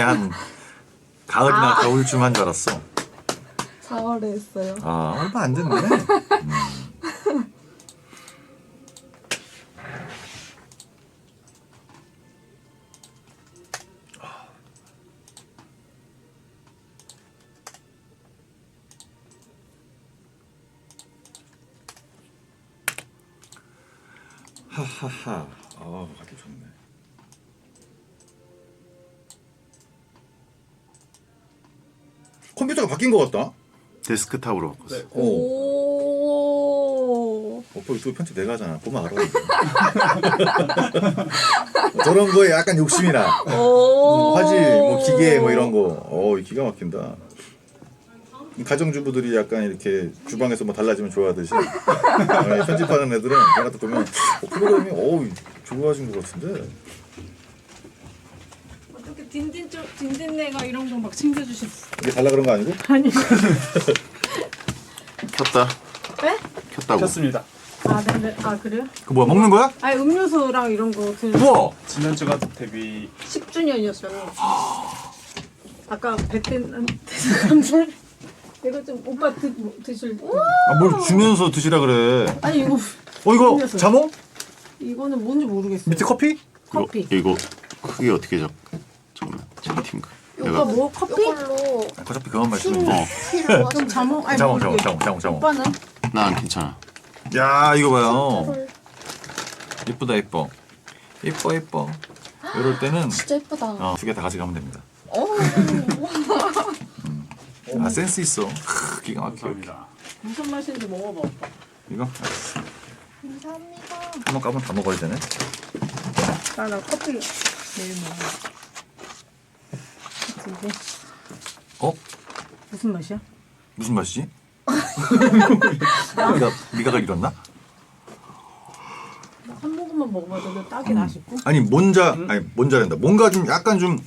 한 가을이나 겨울쯤 한 줄 알았어. 4월에 했어요. 아, 얼마 안 됐네. 하하하. 가기 좋네. 컴퓨터가 바뀐 것 같다. 데스크탑으로 바꿨어. 오. 오. 오빠 유튜브 편집 내가 하잖아. 보면 알아. 저런 거에 약간 욕심이 나. 오. 화질, 뭐 기계, 뭐 이런 거. 기가 막힌다. 가정주부들이 약간 이렇게 주방에서 뭐 달라지면 좋아하듯이 편집하는 애들은 내가 또 보면 프로그램이 좋아진 것 같은데. 어떻게 딘딘네가 이런 거 막 챙겨주셨어. 이게 달라 그런 거 아니고? 아니. 켰다. 네? 켰다고. 켰습니다. 네네. 먹는 그 뭐야, 먹는 거야? 아니 음료수랑 이런 거 우와! 지난주가 데뷔 10주년이었어요. 아까 뱉은 감사. 이거 좀 오빠 드실. 뭘 주면서 드시라 그래. 아니 이거 이거 음료수. 자몽? 이거는 뭔지 모르겠어요. 밑에 커피? 커피. 이거 크기 어떻게 잠깐만 채팅가. 오빠 뭐 커피? 이걸로 어차피 그만 마시면 돼. 피로 좀 자몽. 아니 자몽. 오빠는? 난 괜찮아. 야, 이거 봐요. 예쁘다, 예뻐. 예뻐. 이럴 때는 진짜 예쁘다. 2개 다 가져가면 됩니다. 센스 있어. 기가 막혀. 감사합니다. 무슨 맛인지 먹어봐 오빠. 이거? 감사합니다. 한번 까면 다 먹어야 되네. 나 커피 내일 먹어. 이게 무슨 맛이야? 무슨 맛이지? 미각을 잃었나? 한 모금만 먹어봐도 딱이 맛있고. 아니 뭔자란다. 뭔가 좀 약간 좀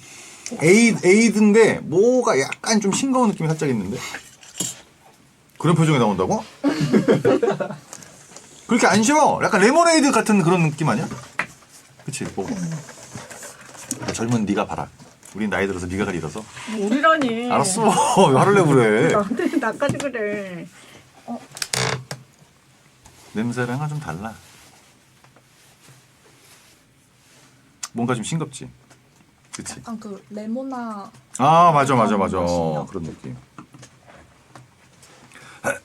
에이드인데 뭐가 약간 좀 싱거운 느낌이 살짝 있는데 그런 표정이 나온다고? 그렇게 안 쉬워. 약간 레모네이드 같은 그런 느낌 아니야? 그치? 먹어. 젊은 네가 봐라. 우린 나이 들어서 미각을 잃어서. 우리라니. 알았어. 왜 화를 내고 그래. 나한테 나까지 그래. 냄새랑은 좀 달라. 뭔가 좀 싱겁지. 그치? 약간 그 레모나 맞아. 맛이요. 그런 느낌.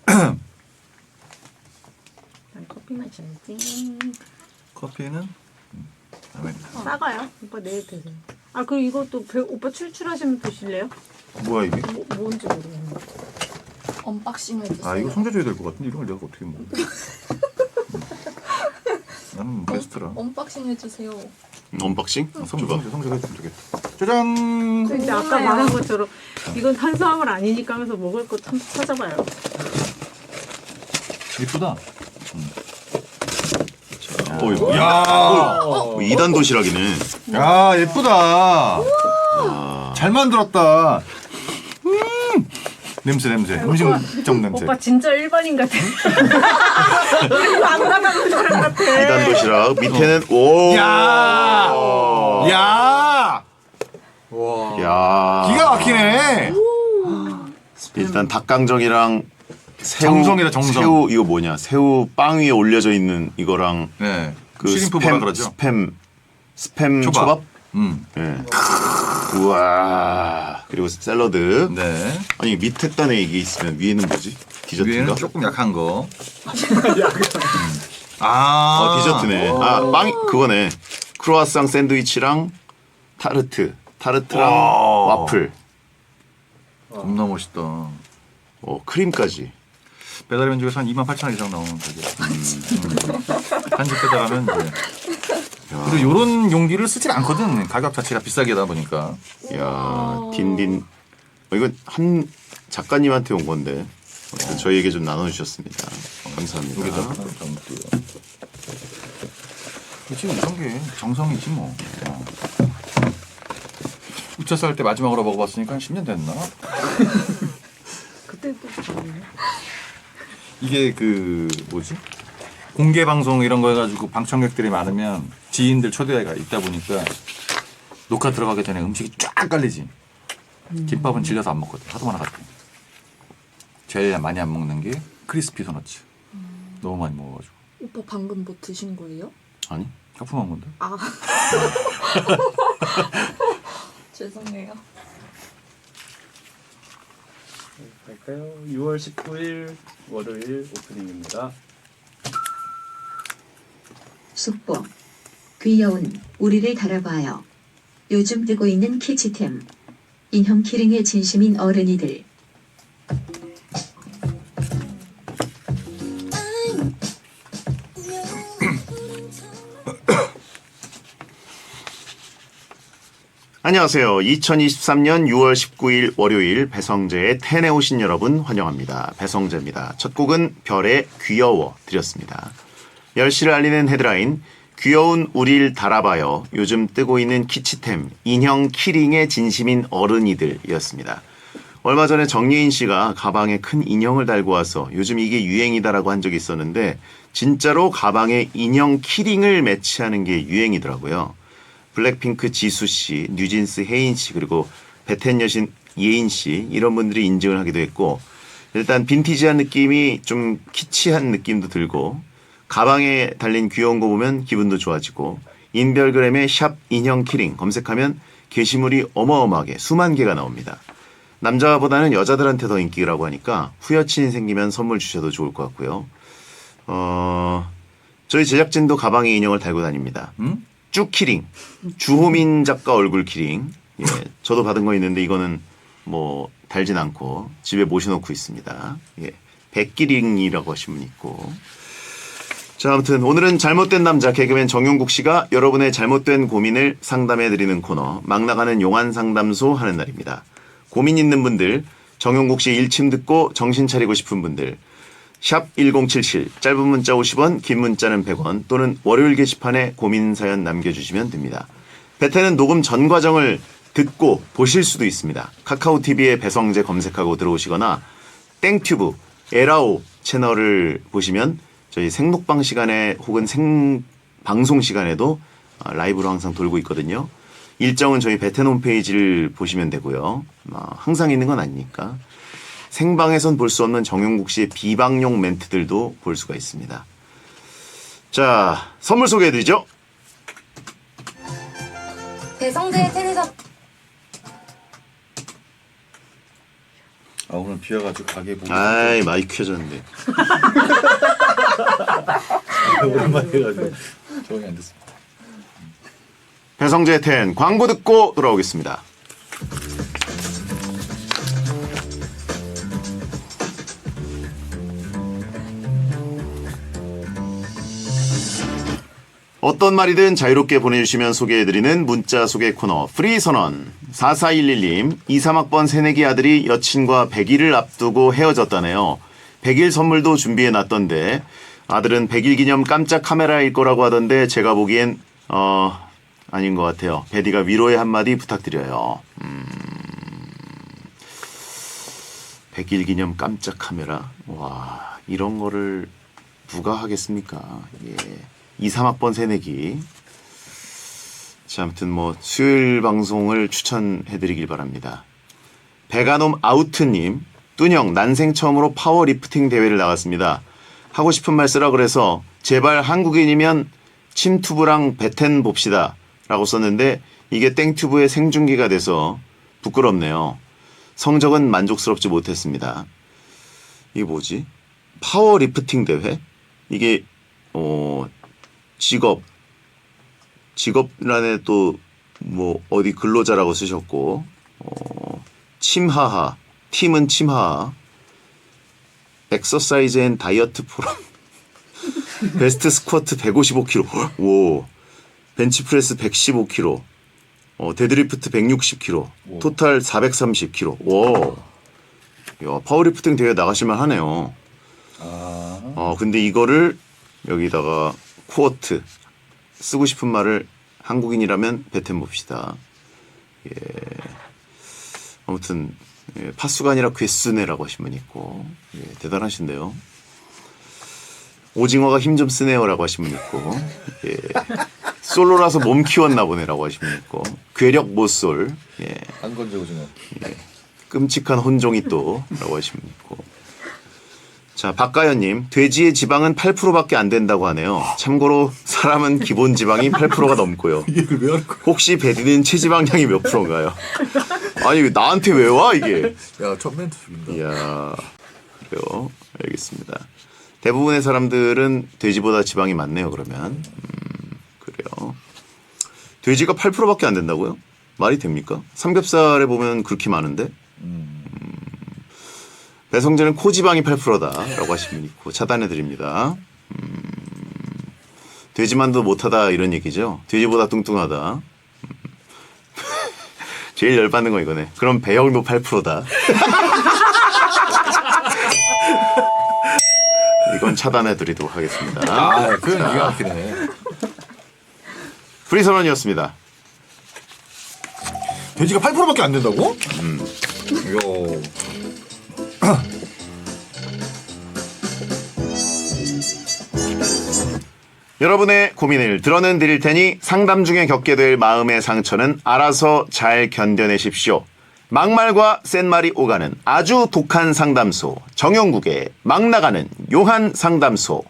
난 커피 마셔야지. 커피는 다음에 싸가요. 오빠 내일 드세요. 그리고 이것도 오빠 출출하시면 드실래요? 뭐야 이게? 뭔지 모르겠네. 언박싱 해주세요. 이거 손대줘야 될 것 같은데 이런 걸 내가 어떻게 먹어? 나는 베스트라. 언박싱 해주세요. 언박싱? 줘봐. 성적 해주면 되겠다. 짜잔. 근데 아까 말한 것처럼 이건 탄수화물 아니니까 하면서 먹을 거 찾아봐요. 예쁘다. 이거. 야, 2단 도시락이네. 야 예쁘다. 잘 만들었다. 냄새. 음식점 냄새. 오빠 진짜 일반인 같아. 이거 안 가다는 사람 같아. 2단 도시락 밑에는 오. 야. 야. 기가 막히네. 일단 닭강정이랑 정성이다, 정성. 새우 이거 뭐냐? 새우 빵 위에 올려져 있는 이거랑 네. 그 슈림프 뭐라 그러죠? 스팸 초밥? 네. 우와. 그리고 샐러드. 네. 아니 밑에 단에 이게 있으면 위에는 뭐지? 디저트인가? 위에는 조금 약한 거. 디저트네. 빵이 그거네. 크로아상 샌드위치랑 타르트랑 와플. 겁나 멋있다. 크림까지. 배달의 민족에서 한 28,000원 이상 나오는 가게. 한식 배달하면 이제. 그리고 이런 용기를 쓰질 않거든. 가격 자체가 비싸게 하다 보니까. 야, 딘딘. 이건 한 작가님한테 온 건데 저희에게 좀 나눠주셨습니다. 감사합니다. 여기다 담을게요. 지금 이런 게 정성이지 뭐. 우차사 할 때 마지막으로 먹어봤으니까 한 10년 됐나? 그때 또 이게 그 뭐지? 공개 방송 이런 거 해가지고 방청객들이 많으면 지인들 초대가 있다 보니까 녹화 들어가기 전에 음식이 쫙 깔리지. 김밥은 질려서 안 먹거든. 하도 많아가지고. 제일 많이 안 먹는 게 크리스피 도너츠. 너무 많이 먹어가지고. 오빠 방금 뭐 드신 거예요? 아니 하품한 건데. 아. 죄송해요. 갈까요? 6월 19일 월요일 오프닝입니다. 속보. 귀여운 우리를 달아봐요. 요즘 뜨고 있는 키치템. 인형 키링에 진심인 어른이들. 안녕하세요. 2023년 6월 19일 월요일 배성재의 텐에 오신 여러분 환영합니다. 배성재입니다. 첫 곡은 별의 귀여워 드렸습니다. 10시를 알리는 헤드라인 귀여운 우릴 달아봐요. 요즘 뜨고 있는 키치템 인형 키링의 진심인 어른이들이었습니다. 얼마 전에 정예인 씨가 가방에 큰 인형을 달고 와서 요즘 이게 유행이다라고 한 적이 있었는데 진짜로 가방에 인형 키링을 매치하는 게 유행이더라고요. 블랙핑크 지수 씨, 뉴진스 혜인 씨, 그리고 베텐 여신 예인 씨 이런 분들이 인증을 하기도 했고 일단 빈티지한 느낌이 좀 키치한 느낌도 들고 가방에 달린 귀여운 거 보면 기분도 좋아지고 인별그램에 샵 인형 키링 검색하면 게시물이 어마어마하게 수만 개가 나옵니다. 남자보다는 여자들한테 더 인기라고 하니까 후여친 생기면 선물 주셔도 좋을 것 같고요. 저희 제작진도 가방에 인형을 달고 다닙니다. 쭉 키링, 주호민 작가 얼굴 키링. 예, 저도 받은 거 있는데 이거는 뭐 달진 않고 집에 모셔놓고 있습니다. 예, 백기링이라고 하시면 있고. 자, 아무튼 오늘은 잘못된 남자 개그맨 정용국 씨가 여러분의 잘못된 고민을 상담해드리는 코너 막 나가는 용한 상담소 하는 날입니다. 고민 있는 분들, 정용국 씨 일침 듣고 정신 차리고 싶은 분들 샵 1077 짧은 문자 50원 긴 문자는 100원 또는 월요일 게시판에 고민 사연 남겨주시면 됩니다. 베테는 녹음 전 과정을 듣고 보실 수도 있습니다. 카카오TV에 배성재 검색하고 들어오시거나 땡튜브 에라오 채널을 보시면 저희 생록방 시간에 혹은 생방송 시간에도 라이브로 항상 돌고 있거든요. 일정은 저희 베텐 홈페이지를 보시면 되고요. 항상 있는 건 아니니까. 생방에선 볼 수 없는 정용국 씨의 비방용 멘트들도 볼 수가 있습니다. 자, 선물 소개해드리죠. 배성재의 테니서 아 오늘 비와가지고 가게 보고 아이, 마이크 켜졌는데. 오랜만에 해가지고 적응이 안 됐습니다. 배성재 텐 광고 듣고 돌아오겠습니다. 어떤 말이든 자유롭게 보내주시면 소개해드리는 문자 소개 코너 프리선언. 4411님 23학번 새내기 아들이 여친과 100일을 앞두고 헤어졌다네요. 100일 선물도 준비해놨던데 아들은 100일 기념 깜짝 카메라일 거라고 하던데 제가 보기엔 아닌 것 같아요. 베디가 위로의 한마디 부탁드려요. 100일 기념 깜짝 카메라. 와, 이런 거를 누가 하겠습니까? 예. 2, 3학번 새내기. 자, 아무튼 뭐 수요일 방송을 추천해드리길 바랍니다. 베가놈 아우트님, 뚜녕 난생 처음으로 파워리프팅 대회를 나갔습니다. 하고 싶은 말 쓰라 그래서 제발 한국인이면 침투브랑 베텐 봅시다 라고 썼는데 이게 땡튜브의 생중계가 돼서 부끄럽네요. 성적은 만족스럽지 못했습니다. 이게 뭐지? 파워리프팅 대회? 이게 직업란에 또 뭐 어디 근로자라고 쓰셨고 침하하 팀은 침하하 엑서사이즈 앤 다이어트 포럼 베스트 스쿼트 155kg 오 벤치프레스 115kg 데드리프트 160kg 토탈 430kg 와 야, 파워리프팅 대회 나가실만 하네요. 근데 이거를 여기다가 쿼트 쓰고 싶은 말을 한국인이라면 베텐 봅시다. 예. 아무튼 예, 파수가 아니라 괴수네라고 하신 분 있고 예, 대단하신데요. 오징어가 힘 좀 쓰네요라고 하신 분 있고 예. 솔로라서 몸 키웠나 보네라고 하시면 있고 괴력 모쏠 예. 안 건져 오징어. 끔찍한 혼종이 또라고 하시면 있고 자 박가연님 돼지의 지방은 8%밖에 안 된다고 하네요. 참고로 사람은 기본 지방이 8%가 넘고요. 이걸 왜 할 거야? 혹시 베디는 체지방량이 몇 프로인가요? 아니 나한테 왜 와 이게? 야, 첫 멘트 죽인다. 이야 그래요. 알겠습니다. 대부분의 사람들은 돼지보다 지방이 많네요. 그러면 그래요. 돼지가 8%밖에 안 된다고요? 말이 됩니까? 삼겹살에 보면 그렇게 많은데 배성재는 코지방이 8%다라고 하시면 있고 차단해드립니다. 돼지만도 못하다 이런 얘기죠. 돼지보다 뚱뚱하다. 제일 열받는 거 이거네. 그럼 배영도 8%다. 이건 차단해드리도록 하겠습니다. 아, 그건 기가 막히네. 프리선언이었습니다. 돼지가 8%밖에 안 된다고? 이야. 여러분의 고민을 드러는 드릴 테니 상담 중에 겪게 될 마음의 상처는 알아서 잘 견뎌내십시오. 막말과 센 말이 오가는 아주 독한 상담소 정영국의 막 나가는 요한 상담소.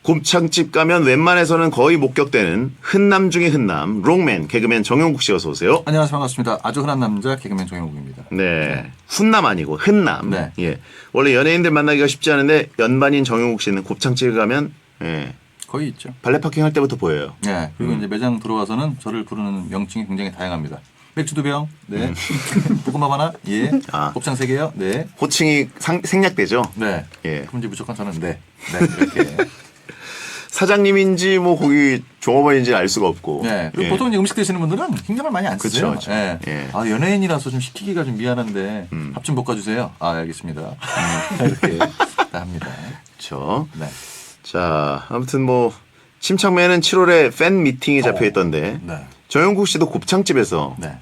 곱창집 가면 웬만해서는 거의 목격되는 흔남 중의 흔남 롱맨 개그맨 정영국 씨 어서 오세요. 안녕하세요. 반갑습니다. 아주 흔한 남자 개그맨 정영국입니다. 네. 훈남 아니고 흔남. 네. 예. 원래 연예인들 만나기가 쉽지 않은데 연반인 정영국 씨는 곱창집에 가면 예. 거의 있죠. 발레 파킹 할 때부터 보여요. 네. 그리고 이제 매장 들어와서는 저를 부르는 명칭이 굉장히 다양합니다. 맥주 2병, 네. 볶음밥 하나, 예. 아. 곱창 3개요, 네. 호칭이 생략되죠. 네. 예. 그럼 이제 무조건 저는 네. 네. 이렇게. 사장님인지 뭐 거기 종업원인지 알 수가 없고. 네. 그리고 예. 보통 이제 음식 드시는 분들은 신경을 많이 안 쓰세요. 그쵸, 그쵸. 예. 예. 아, 연예인이라서 좀 시키기가 좀 미안한데 밥 좀 볶아주세요. 아, 알겠습니다. 이렇게 다 합니다. 그렇죠. 네. 자, 아무튼 뭐 침착맨은 7월에 팬 미팅이 잡혀 있던데 네. 정영국 씨도 곱창집에서 네.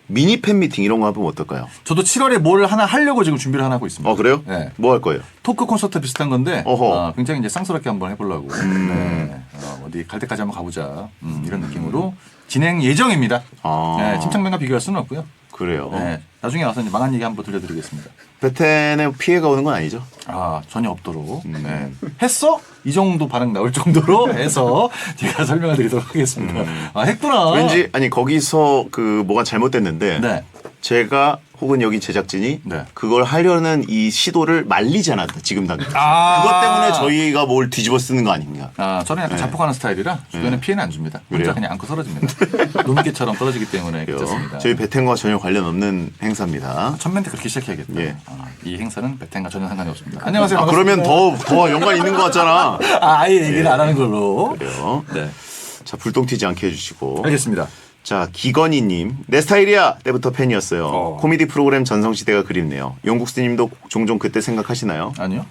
미니 팬 미팅 이런 거 하면 어떨까요? 저도 7월에 뭘 하나 하려고 지금 준비를 하나 하고 있습니다. 그래요? 네. 뭐 할 거예요? 토크 콘서트 비슷한 건데 어허. 굉장히 이제 쌍스럽게 한번 해보려고 네. 어디 갈 때까지 한번 가보자 이런 느낌으로 진행 예정입니다. 아. 네, 침착맨과 비교할 수는 없고요. 그래요. 네, 나중에 와서 이제 망한 얘기 한번 들려드리겠습니다. 베텐에 피해가 오는 건 아니죠? 아 전혀 없도록 네. 했어? 이 정도 반응 나올 정도로 해서 제가 설명을 드리도록 하겠습니다. 아 했구나. 왠지 아니 거기서 그 뭐가 잘못됐는데 네. 제가 혹은 여기 제작진이 네. 그걸 하려는 이 시도를 말리지 않았다 지금 당장. 아. 그것 때문에 저희가 뭘 뒤집어 쓰는 거 아닌가? 아, 저는 약간 자폭하는 스타일이라 주변에 피해는 안 줍니다. 혼자 그래요? 그냥 안고 떨어집니다. 놈개처럼 떨어지기 때문에 괜찮습니다. 저희 베텐과 전혀 관련 없는 행사입니다. 첫 멘트 그렇게 시작해야겠다. 예. 이 행사는 베텐과 전혀 상관이 없습니다. 안녕하세요. 아, 그러면 더 연관 있는 것 같잖아. 아예 얘기를 안 하는 걸로. 그래요. 네. 자 불똥 튀지 않게 해주시고. 알겠습니다. 자 기건희님 내 스타일이야 때부터 팬이었어요. 코미디 프로그램 전성시대가 그립네요. 용국스님도 종종 그때 생각하시나요? 아니요.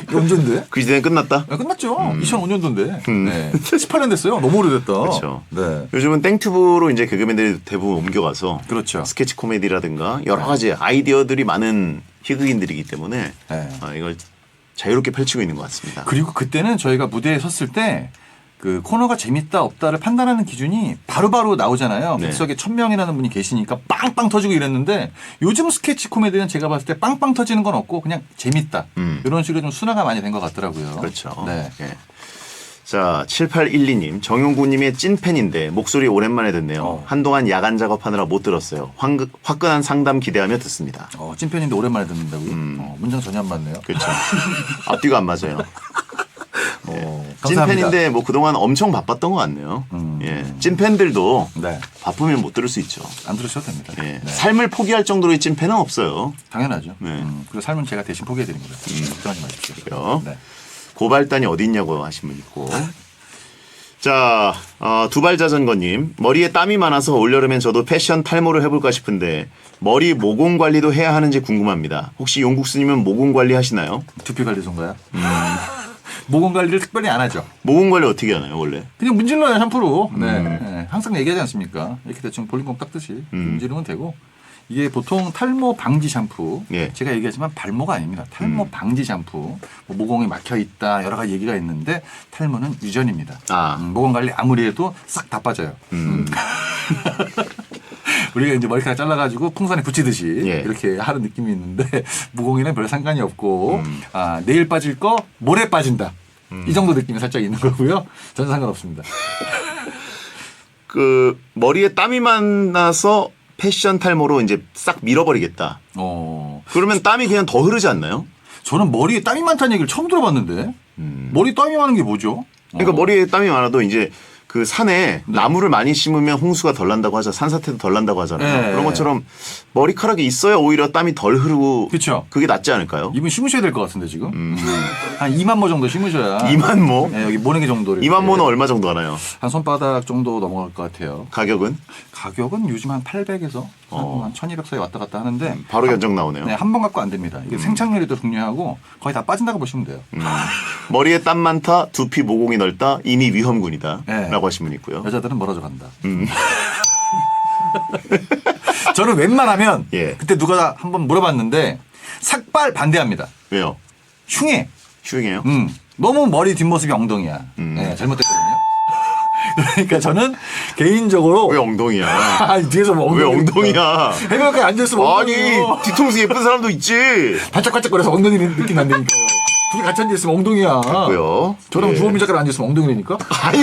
이거 언젠데? 그 시대는 끝났다. 아, 끝났죠. 2005년도인데. 네. 18년 됐어요. 너무 오래됐다. 그렇죠. 네. 요즘은 땡튜브로 이제 개그맨들이 대부분 옮겨가서 그렇죠. 스케치 코미디라든가 여러 가지 아이디어들이 많은 희극인들이기 때문에 네. 이걸 자유롭게 펼치고 있는 것 같습니다. 그리고 그때는 저희가 무대에 섰을 때 그 코너가 재밌다 없다를 판단하는 기준이 바로바로 나오잖아요. 네. 객석에 1000명이라는 분이 계시니까 빵빵 터지고 이랬는데 요즘 스케치 코미디는 제가 봤을 때 빵빵 터지는 건 없고 그냥 재밌다. 이런 식으로 좀 순화가 많이 된 것 같더라고요. 그렇죠. 네. 예. 자 7812님 정용구님의 찐팬인데 목소리 오랜만에 듣네요. 한동안 야간 작업하느라 못 들었어요. 화끈한 상담 기대하며 듣습니다. 찐팬인데 오랜만에 듣는다고요? 문장 전혀 안 맞네요. 그렇죠. 앞뒤가 안 맞아요. 감사합니다. 찐팬인데 뭐 그동안 엄청 바빴던 것 같네요. 예. 찐팬들도 네. 바쁘면 못 들을 수 있죠. 안 들으셔도 됩니다. 예. 네. 삶을 포기할 정도의 찐팬은 없어요. 당연하죠. 네. 그리고 삶은 제가 대신 포기해드립니다. 걱정하지 마십시오. 그래요? 네. 고발단이 어디 있냐고 하신 분 있고. 자, 두발자전거님. 머리에 땀이 많아서 올여름엔 저도 패션 탈모를 해볼까 싶은데 머리 모공 관리도 해야 하는지 궁금합니다. 혹시 용국수님은 모공 관리 하시나요? 두피 관리소인가요? 모공 관리를 특별히 안 하죠. 모공 관리 어떻게 하나요, 원래? 그냥 문질러요, 샴푸로. 네. 네. 항상 얘기하지 않습니까? 이렇게 대충 볼링공 닦듯이 문지르면 되고 이게 보통 탈모 방지 샴푸. 예. 제가 얘기하지만 발모가 아닙니다. 탈모 방지 샴푸. 뭐 모공이 막혀 있다 여러 가지 얘기가 있는데 탈모는 유전입니다. 아. 모공 관리 아무리 해도 싹 다 빠져요. 우리가 이제 머리카락 잘라가지고 풍선에 붙이듯이 예. 이렇게 하는 느낌이 있는데 모공이랑 별 상관이 없고 내일 빠질 거 모레 빠진다. 이 정도 느낌이 살짝 있는 거고요. 전혀 상관없습니다. 그 머리에 땀이 많아서 패션 탈모로 이제 싹 밀어버리겠다. 그러면 땀이 그냥 더 흐르지 않나요? 저는 머리에 땀이 많다는 얘기를 처음 들어봤는데 머리 땀이 많은 게 뭐죠? 그러니까 머리에 땀이 많아도 이제 그 산에 나무를 많이 심으면 홍수가 덜 난다고 하죠. 산사태도 덜 난다고 하잖아요. 네. 그런 것처럼 머리카락이 있어야 오히려 땀이 덜 흐르고 그쵸. 그게 낫지 않을까요? 이분 심으셔야 될 것 같은데 지금 한 2만 모 정도 심으셔야 2만 모? 네, 여기 모내기 정도를 2만 모는 얼마 정도 하나요? 한 손바닥 정도 넘어갈 것 같아요. 가격은? 가격은 요즘 한 800에서 한 1200 사이 왔다 갔다 하는데 바로 견적 나오네요. 네, 한 번 갖고 안 됩니다. 이게 생착률이 더 중요하고 거의 다 빠진다고 보시면 돼요. 머리에 땀 많다, 두피 모공이 넓다, 이미 위험군이다 네. 라고 하신 분 있고요. 여자들은 멀어져 간다. 저는 웬만하면 예. 그때 누가 한번 물어봤는데 삭발 반대합니다. 왜요? 흉해. 흉해요? 너무 머리 뒷모습이 엉덩이야. 네, 잘못됐거든요. 그러니까 저는 개인적으로 왜 엉덩이야? 아니, 뒤에서 뭐 왜 엉덩이 엉덩이야? 해변가에 앉아있으면 아니 엉덩이요. 뒤통수 예쁜 사람도 있지. 반짝반짝거려서 엉덩이 느낌 난다니까요. 둘이 같이 앉아있으면 엉덩이야. 왜요? 저랑 예. 주호민 작가랑 앉아있으면 엉덩이라니까. 아니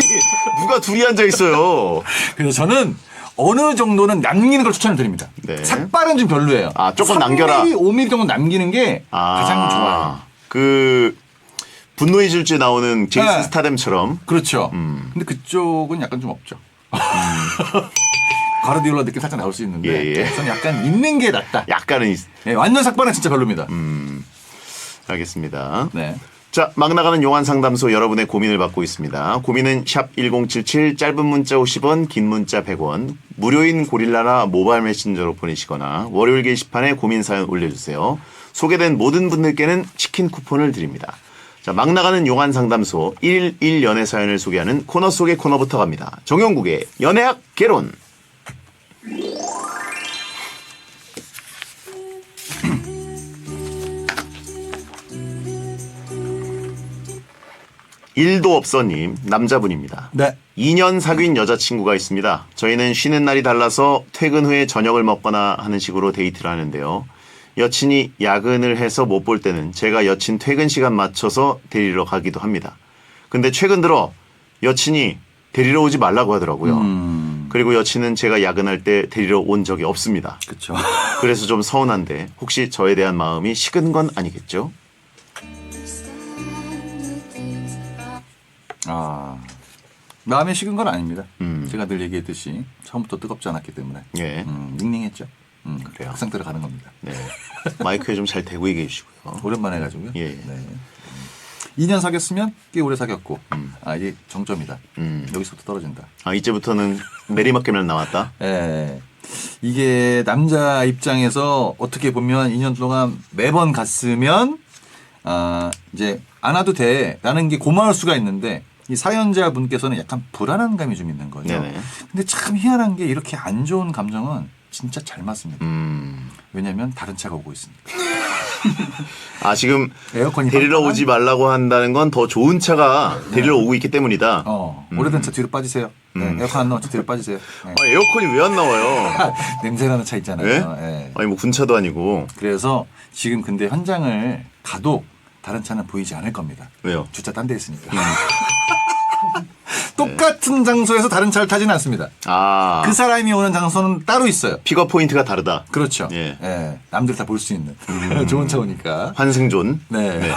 누가 둘이 앉아 있어요? 그래서 저는 어느 정도는 남기는 걸 추천을 드립니다. 네. 삭발은 좀 별로예요. 아, 조금 남겨라. 3mm, 5mm 정도 남기는 게 가장 좋아요. 그 분노의 질주에 나오는 제이슨 네. 스타뎀처럼. 그렇죠. 근데 그쪽은 약간 좀 없죠. 가르디올라 느낌 살짝 나올 수 있는데 예, 예. 저는 약간 있는 게 낫다. 약간은 네, 완전 삭발은 진짜 별로입니다. 알겠습니다. 네. 자, 막 나가는 용한 상담소 여러분의 고민을 받고 있습니다. 고민은 샵 1077 짧은 문자 50원, 긴 문자 100원, 무료인 고릴라나 모바일 메신저로 보내시거나 월요일 게시판에 고민 사연 올려주세요. 소개된 모든 분들께는 치킨 쿠폰을 드립니다. 자, 막 나가는 용한 상담소 1일 연애 사연을 소개하는 코너 속의 코너부터 갑니다. 정용국의 연애학 개론. 일도 없어님, 남자분입니다. 네. 2년 사귄 여자친구가 있습니다. 저희는 쉬는 날이 달라서 퇴근 후에 저녁을 먹거나 하는 식으로 데이트를 하는데요. 여친이 야근을 해서 못 볼 때는 제가 여친 퇴근 시간 맞춰서 데리러 가기도 합니다. 근데 최근 들어 여친이 데리러 오지 말라고 하더라고요. 그리고 여친은 제가 야근할 때 데리러 온 적이 없습니다. 그렇죠. 그래서 좀 서운한데 혹시 저에 대한 마음이 식은 건 아니겠죠? 마음에 식은 건 아닙니다. 제가 늘 얘기했듯이 처음부터 뜨겁지 않았기 때문에 예. 닝닝했죠. 그래요. 그 상태로 가는 겁니다. 네. 마이크에 좀 잘 대고 얘기해 주시고요. 오랜만에 해가지고요. 예. 네. 2년 사귀었으면 꽤 오래 사귀었고 이게 정점이다. 여기서부터 떨어진다. 아, 이제부터는 내리막길만 나왔다? 예. 이게 남자 입장에서 어떻게 보면 2년 동안 매번 갔으면 이제 안 와도 돼라는 게 고마울 수가 있는데 이 사연자 분께서는 약간 불안한 감이 좀 있는 거죠. 네네. 근데 참 희한한 게 이렇게 안 좋은 감정은 진짜 잘 맞습니다. 왜냐하면 다른 차가 오고 있으니까. 아, 지금 에어컨이 데리러 빵빵한- 오지 말라고 한다는 건 더 좋은 차가 데리러 오고 있기 때문이다. 오래된 차 뒤로 빠지세요. 네, 에어컨 안 나오죠. 뒤로 빠지세요. 네. 아, 에어컨이 왜 안 나와요? 냄새나는 차 있잖아요. 예? 예. 아니 뭐 군차도 아니고. 그래서 지금 근데 현장을 가도 다른 차는 보이지 않을 겁니다. 왜요? 주차 딴 데 있으니까. 똑같은 장소에서 다른 차를 타지는 않습니다. 아, 그 사람이 오는 장소는 따로 있어요. 픽업 포인트가 다르다. 그렇죠. 예. 예. 남들 다 볼 수 있는 좋은 차 오니까. 환승존. 네. 네.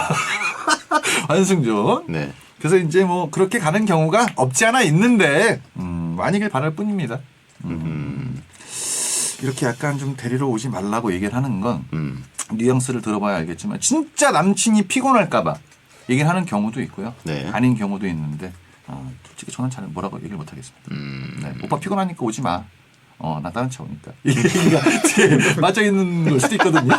환승존. 네. 그래서 이제 뭐 그렇게 가는 경우가 없지 않아 있는데 많이길 바랄 뿐입니다. 이렇게 약간 좀 데리러 오지 말라고 얘기를 하는 건 뉘앙스를 들어봐야 알겠지만 진짜 남친이 피곤할까봐 얘기를 하는 경우도 있고요. 네. 아닌 경우도 있는데 솔직히 저는 잘 뭐라고 얘기를 못하겠습니다. 네. 오빠 피곤하니까 오지 마. 나 다른 차 오니까. 이 얘기가 되게 맞아 있는 걸 수도 있거든요.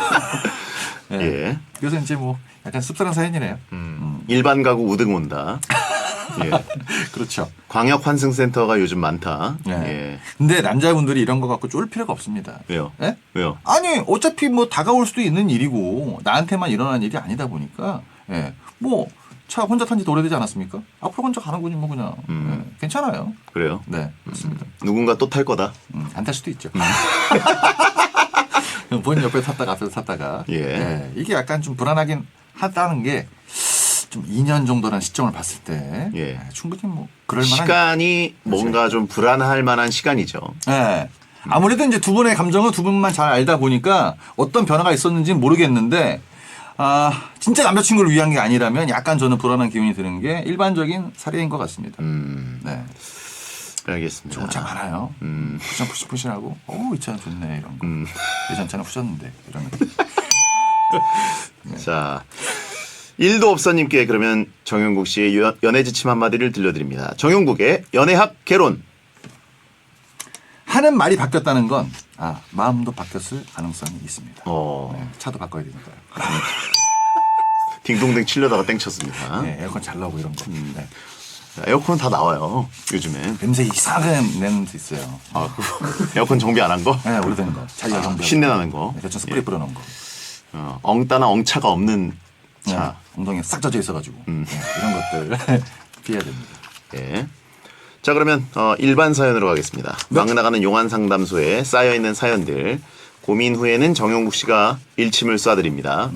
네. 예. 그래서 이제 뭐 약간 씁쓸한 사연이네요. 일반 가구 우등 온다. 예. 그렇죠. 광역 환승센터가 요즘 많다. 네. 예. 근데 남자분들이 이런 거 갖고 쫄 필요가 없습니다. 왜요? 예? 왜요? 아니 어차피 뭐 다가올 수도 있는 일이고 나한테만 일어나는 일이 아니다 보니까 예. 뭐 차 혼자 탄 지 오래되지 않았습니까? 앞으로 혼자 가는군요 뭐 그냥 예. 괜찮아요. 그래요? 네 그렇습니다. 누군가 또 탈 거다. 안 탈 수도 있죠. 본인 옆에 탔다가 앞에서 탔다가 예. 예. 이게 약간 좀 불안하긴 하다는 게 좀 2년 정도라는 시점을 봤을 때 예. 예, 충분히 뭐 그럴 만한 시간이 뭔가 좀 불안할 만한 시간이죠. 예. 아무래도 이제 두 분의 감정은 두 분만 잘 알다 보니까 어떤 변화가 있었는지는 모르겠는데, 진짜 남자친구를 위한 게 아니라면 약간 저는 불안한 기운이 드는 게 일반적인 사례인 것 같습니다. 네. 알겠습니다. 좋은 차 많아요. 쿠션 푸신푸신하고, 이 차는 좋네, 이런 거. 예전 차는 후졌는데, 이런 느낌. 자, 1도 없어님께 그러면 정용국 씨의 연애 지침 한마디를 들려드립니다. 정용국의 연애학 개론. 하는 말이 바뀌었다는 건, 마음도 바뀌었을 가능성이 있습니다. 네, 차도 바꿔야 되니까요. 딩동댕 치려다가 땡쳤습니다. 네, 에어컨 잘 나오고 이런 거. 네. 에어컨은 다 나와요. 요즘엔. 냄새 이상하게 내는 데 있어요. 에어컨 정비 안 한 거? 네, 오래된 거. 자기가 정비. 신내 나는 거. 대충 스프레이 뿌려놓은 거. 엉따나 엉차가 없는 차. 엉덩이에 싹 젖어 있어가지고. 네, 이런 것들 피해야 됩니다. 예. 자, 그러면 일반 사연으로 가겠습니다. 막 나가는 용한 상담소에 쌓여 있는 사연들 고민 후에는 정용국 씨가 일침을 쏴드립니다.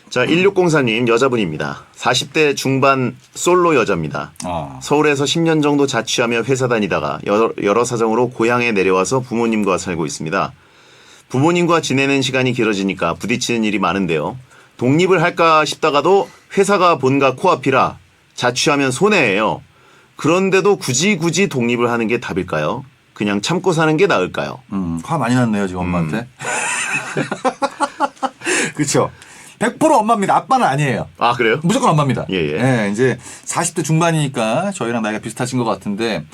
자, 1604님 여자분입니다. 40대 중반 솔로 여자입니다. 서울에서 10년 정도 자취하며 회사 다니다가 여러 사정으로 고향에 내려와서 부모님과 살고 있습니다. 부모님과 지내는 시간이 길어지니까 부딪히는 일이 많은데요. 독립을 할까 싶다가도 회사가 본가 코앞이라 자취하면 손해예요. 그런데도 굳이 독립을 하는 게 답일까요? 그냥 참고 사는 게 나을까요? 화 많이 났네요, 지금 엄마한테. 그렇죠. 100% 엄마입니다. 아빠는 아니에요. 아, 그래요? 무조건 엄마입니다. 예. 이제 40대 중반이니까 저희랑 나이가 비슷하신 것 같은데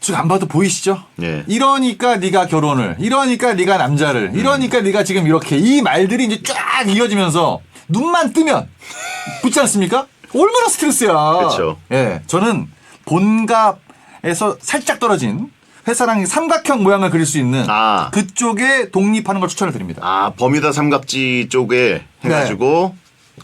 지금 안 봐도 보이시죠? 예. 이러니까 네가 결혼을, 이러니까 네가 남자를, 이러니까 네가 지금 이렇게 이 말들이 이제 쫙 이어지면서 눈만 뜨면 붙지 않습니까? 얼마나 스트레스야. 그렇죠. 예, 저는 본가에서 살짝 떨어진 회사랑 삼각형 모양을 그릴 수 있는 그쪽에 독립하는 걸 추천을 드립니다. 버뮤다 삼각지 쪽에 해가지고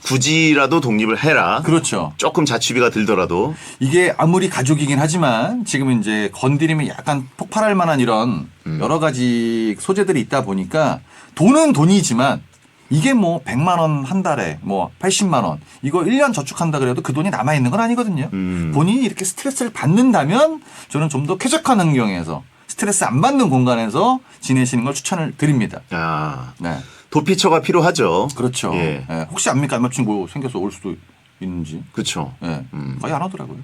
굳이라도 독립을 해라. 그렇죠. 조금 자취비가 들더라도. 이게 아무리 가족이긴 하지만 지금 이제 건드리면 약간 폭발할 만한 이런 여러 가지 소재들이 있다 보니까 돈은 돈이지만 이게 뭐 100만 원 한 달에 뭐 80만 원 이거 1년 저축한다 그래도 그 돈이 남아있는 건 아니거든요. 본인이 이렇게 스트레스를 받는다면 저는 좀 더 쾌적한 환경에서 스트레스 안 받는 공간에서 지내시는 걸 추천을 드립니다. 네. 도피처가 필요하죠. 그렇죠. 예. 예. 혹시 안 믿고 남자친구 생겨서 올 수도 있는지. 그렇죠. 예. 거의 안 하더라고요.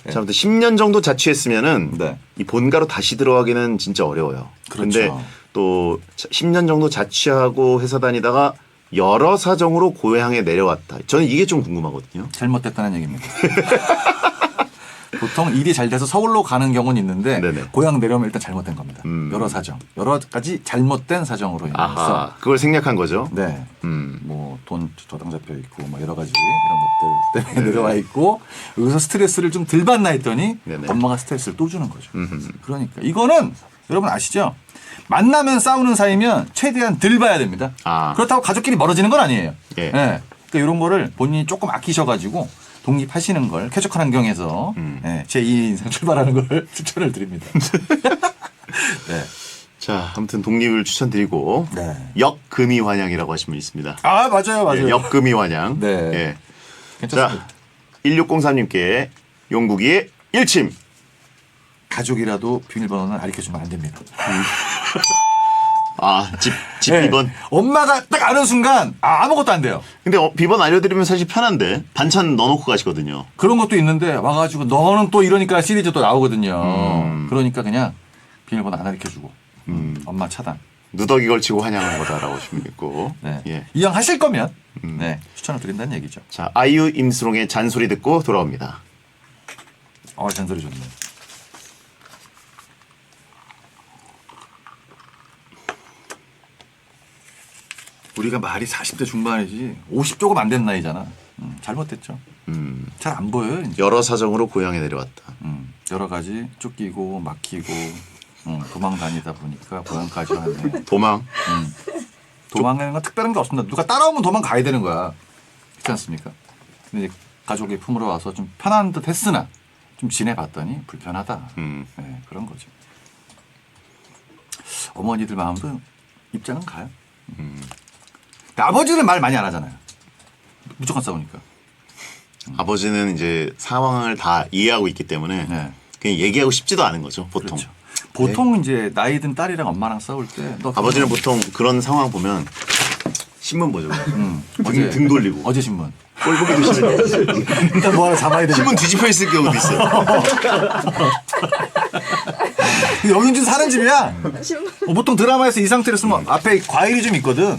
자, 아무튼 10년 정도 자취했으면은 이 본가로 다시 들어가기는 진짜 어려워요. 그런데 그렇죠. 또 10년 정도 자취하고 회사 다니다가 여러 사정으로 고향에 내려왔다. 저는 이게 좀 궁금하거든요. 잘못됐다는 얘기입니다. 보통 일이 잘 돼서 서울로 가는 경우는 있는데 고향 내려오면 일단 잘못된 겁니다. 여러 사정, 여러 가지 잘못된 사정으로 인해서 그걸 생략한 거죠. 네, 뭐 돈 저당 잡혀 있고 뭐 여러 가지 이런 것들 때문에 내려와 있고 여기서 스트레스를 좀 덜 받나 했더니 엄마가 스트레스를 또 주는 거죠. 그러니까 이거는 여러분 아시죠? 만나면 싸우는 사이면 최대한 덜 봐야 됩니다. 그렇다고 가족끼리 멀어지는 건 아니에요. 예. 그러니까 이런 거를 본인이 조금 아끼셔가지고 독립하시는 걸 쾌적한 환경에서 제 2인 인생 출발하는 걸 추천을 드립니다. 네. 자, 아무튼 독립을 추천드리고 역금이 환영이라고 하신 분 있습니다. 맞아요. 예, 역금이 환영. 네. 예. 괜찮습니다. 자, 1603님께 용국이의 일침. 가족이라도 비밀번호는 알려주면 안 됩니다. 집 네. 비번. 엄마가 딱 아는 순간 아무것도 안 돼요. 근데 비번 알려드리면 사실 편한데 반찬 넣어놓고 가시거든요. 그런 것도 있는데 와가지고 너는 또 이러니까 시리즈 또 나오거든요. 그러니까 그냥 비밀번호 안 가르쳐주고 엄마 차단. 누더기 걸치고 환영한 거다라고 하시면 있고. 네. 예. 이왕 하실 거면 추천을 드린다는 얘기죠. 자, 아이유 임수롱의 잔소리 듣고 돌아옵니다. 잔소리 좋네. 우리가 말이 40대 중반이지 50 조금 안 된 나이잖아. 잘못됐죠. 잘 안 보여요. 이제. 여러 사정으로 고향에 내려왔다. 여러 가지 쫓기고 막히고 도망 다니다 보니까 고향까지 왔네. 도망. 도망가는 건 특별한 게 없습니다. 누가 따라오면 도망가야 되는 거야. 그렇지 않습니까? 근데 이제 가족의 품으로 와서 좀 편한 듯 했으나 좀 지내봤더니 불편하다. 네, 그런 거죠. 어머니들 마음도 입장은 가요. 근데 아버지는 말 많이 안 하잖아요. 무조건 싸우니까. 아버지는 이제 상황을 다 이해하고 있기 때문에 네. 그냥 얘기하고 싶지도 않은 거죠. 보통. 그렇죠. 보통 이제 나이 든 딸이랑 엄마랑 싸울 때 너 아버지는 보통 그런 상황 보면 신문 보죠. 어제 등 돌리고. 어제 신문. 꼴 보기 싫은데. 일단 뭐 하나 잡아야 되니까. 신문 뒤집혀 있을 경우도 있어요. 여긴 좀 사는 집이야. 보통 드라마에서 이 상태로 쓰면 앞에 과일이 좀 있거든.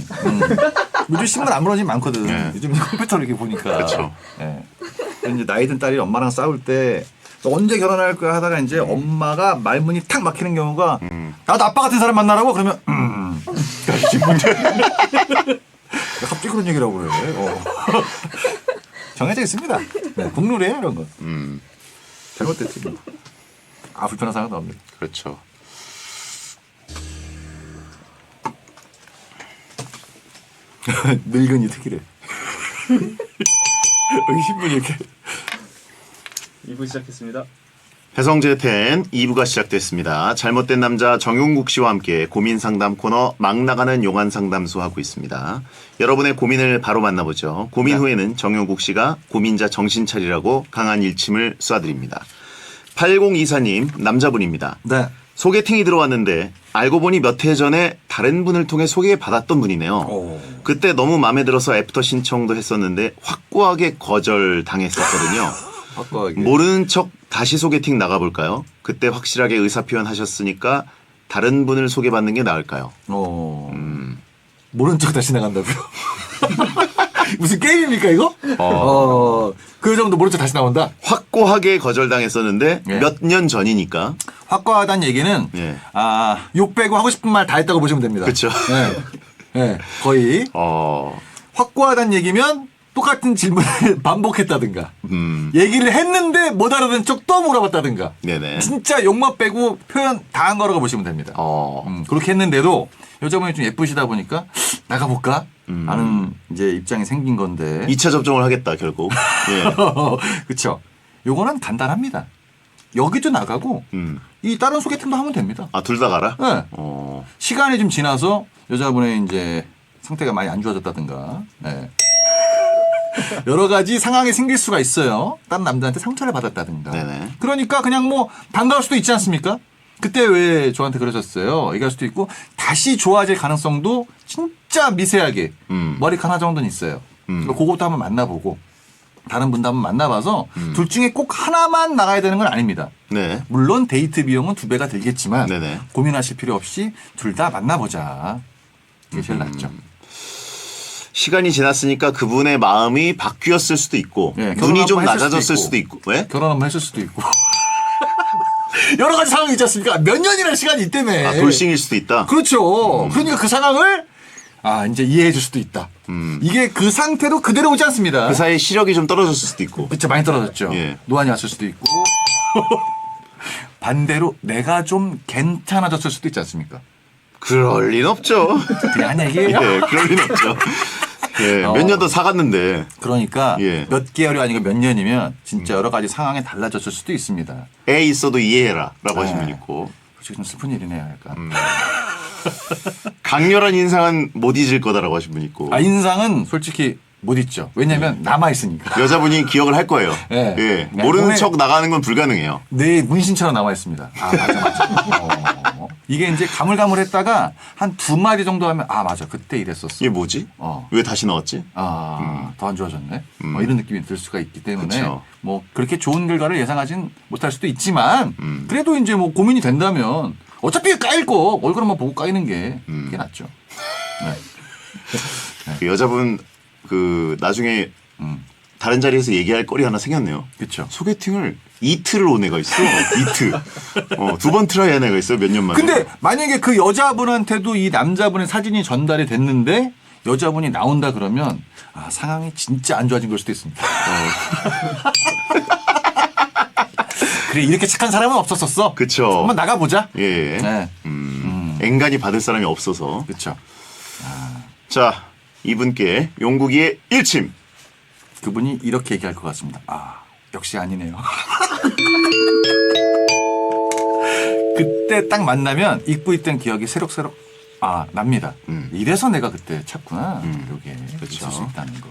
요즘 신문 안 무너지면 많거든. 네. 요즘 컴퓨터로 이렇게 보니까. 그렇죠. 예. 이제 나이 든 딸이 엄마랑 싸울 때 언제 결혼할 거야 하다가 이제 엄마가 말문이 탁 막히는 경우가 나도 아빠 같은 사람 만나라고 그러면 갑자기 그런 얘기라고 그래. 정해져 있습니다. 네, 국룰이에요 이런 거. 잘못됐지. 뭐. 아 불편한 상황 나옵니다. 그렇죠. 늙은이 특이래. 여기 신문이 이렇게. 2부 시작했습니다. 배성재 텐 2부가 시작됐습니다. 잘못된 남자 정용국 씨와 함께 고민 상담 코너 막 나가는 용한 상담소 하고 있습니다. 여러분의 고민을 바로 만나보죠. 고민 후에는 정용국 씨가 고민자 정신 차리라고 강한 일침을 쏴드립니다. 8024님 남자분입니다. 네. 소개팅이 들어왔는데 알고 보니 몇 해 전에 다른 분을 통해 소개받았던 분이네요. 그때 너무 마음에 들어서 애프터 신청도 했었는데 확고하게 거절당했었거든요. 확고하게. 모르는 척 다시 소개팅 나가볼까요? 그때 확실하게 의사표현 하셨으니까 다른 분을 소개받는 게 나을까요? 모른 척 다시 나간다고요? 무슨 게임입니까 이거? 그 정도 모른 척 다시 나온다? 확고하게 거절당했었는데 예. 몇 년 전이니까. 확고하다는 얘기는 예. 욕 빼고 하고 싶은 말 다 했다고 보시면 됩니다. 그렇죠. 네. 네. 거의 확고하다는 얘기면 똑같은 질문을 반복했다든가 얘기를 했는데 못 알아듣는 척 또 물어봤다든가 네네. 진짜 욕만 빼고 표현 다 한 거라고 보시면 됩니다. 그렇게 했는데도 여자분이 좀 예쁘시다 보니까 나가볼까 하는 이제 입장이 생긴 건데 2차 접종을 하겠다 결국. 예. 그렇죠. 요거는 간단합니다. 여기도 나가고 이 다른 소개팅도 하면 됩니다. 둘 다 가라? 네. 시간이 좀 지나서 여자분의 이제 상태가 많이 안 좋아졌다든가 네. 여러 가지 상황이 생길 수가 있어요. 다른 남자한테 상처를 받았다든가. 네네. 그러니까 그냥 뭐 반가울 수도 있지 않습니까? 그때 왜 저한테 그러셨어요? 얘기할 수도 있고 다시 좋아질 가능성도 진짜 미세하게 머리칸 하나 정도는 있어요. 그것도 한번 만나보고 다른 분도 한번 만나봐서 둘 중에 꼭 하나만 나가야 되는 건 아닙니다. 네. 물론 데이트 비용은 2배가 들겠지만 네네. 고민하실 필요 없이 둘 다 만나보자. 그게 제일 낫죠. 시간이 지났으니까 그분의 마음이 바뀌었을 수도 있고 네, 눈이 좀 결혼 한번 했을 낮아졌을 수도 수도 있고. 왜? 결혼 한번 했을 수도 있고. 여러 가지 상황이 있지 않습니까? 몇 년이라는 시간이 있다며. 돌싱일 수도 있다. 그렇죠. 그러니까 그 상황을 이제 이해해 줄 수도 있다. 이게 그 상태로 그대로 오지 않습니다. 그 사이에 시력이 좀 떨어졌을 수도 있고. 그렇죠. 많이 떨어졌죠. 예. 노안이 왔을 수도 있고. 반대로 내가 좀 괜찮아졌을 수도 있지 않습니까? 그럴 리는 없죠. 그냥 한 얘기예요. 예, 그럴 리는 없죠. 예, 몇 년 더 사갔는데. 그러니까 예. 몇 개월이 아니고 몇 년이면 진짜 여러 가지 상황이 달라졌을 수도 있습니다. 애 있어도 이해해라 라고 하신 분 네. 있고. 솔직히 좀 슬픈 일이네요. 약간. 강렬한 인상은 못 잊을 거다라고 하신 분 있고. 인상은 솔직히 못 잊죠. 왜냐면 남아있으니까. 여자분이 기억을 할 거예요. 예. 예. 네, 모르는 몸에- 척 나가는 건 불가능해요. 내 문신처럼 남아있습니다. 맞아. 이게 이제 가물가물했다가 한 2마디 정도 하면 맞아. 그때 이랬었어. 이게 뭐지? 왜 다시 나왔지? 더 안 좋아졌네. 이런 느낌이 들 수가 있기 때문에 그쵸. 뭐 그렇게 좋은 결과를 예상하진 못할 수도 있지만 그래도 이제 뭐 고민이 된다면 어차피 까일 거 얼굴 한번 보고 까이는 게 그게 낫죠. 네. 그 여자분 그 나중에 다른 자리에서 얘기할 거리 하나 생겼네요. 그렇죠. 소개팅을 이틀을 온 애가 있어. 이틀. 2번 트라이 한 애가 있어. 몇 년 만에. 근데 만약에 그 여자분한테도 이 남자분의 사진이 전달이 됐는데 여자분이 나온다 그러면 아, 상황이 진짜 안 좋아진 걸 수도 있습니다. 그래 이렇게 착한 사람은 없었었어. 그쵸. 한번 나가보자. 예. 네. 앵간히 받을 사람이 없어서. 그렇죠. 자, 이분께 용국이의 일침. 그분이 이렇게 얘기할 것 같습니다. 아 역시 아니네요. 그때 딱 만나면 잊고 있던 기억이 새록새록 납니다. 이래서 내가 그때 찾구나. 이게 있을 수 있다는 거.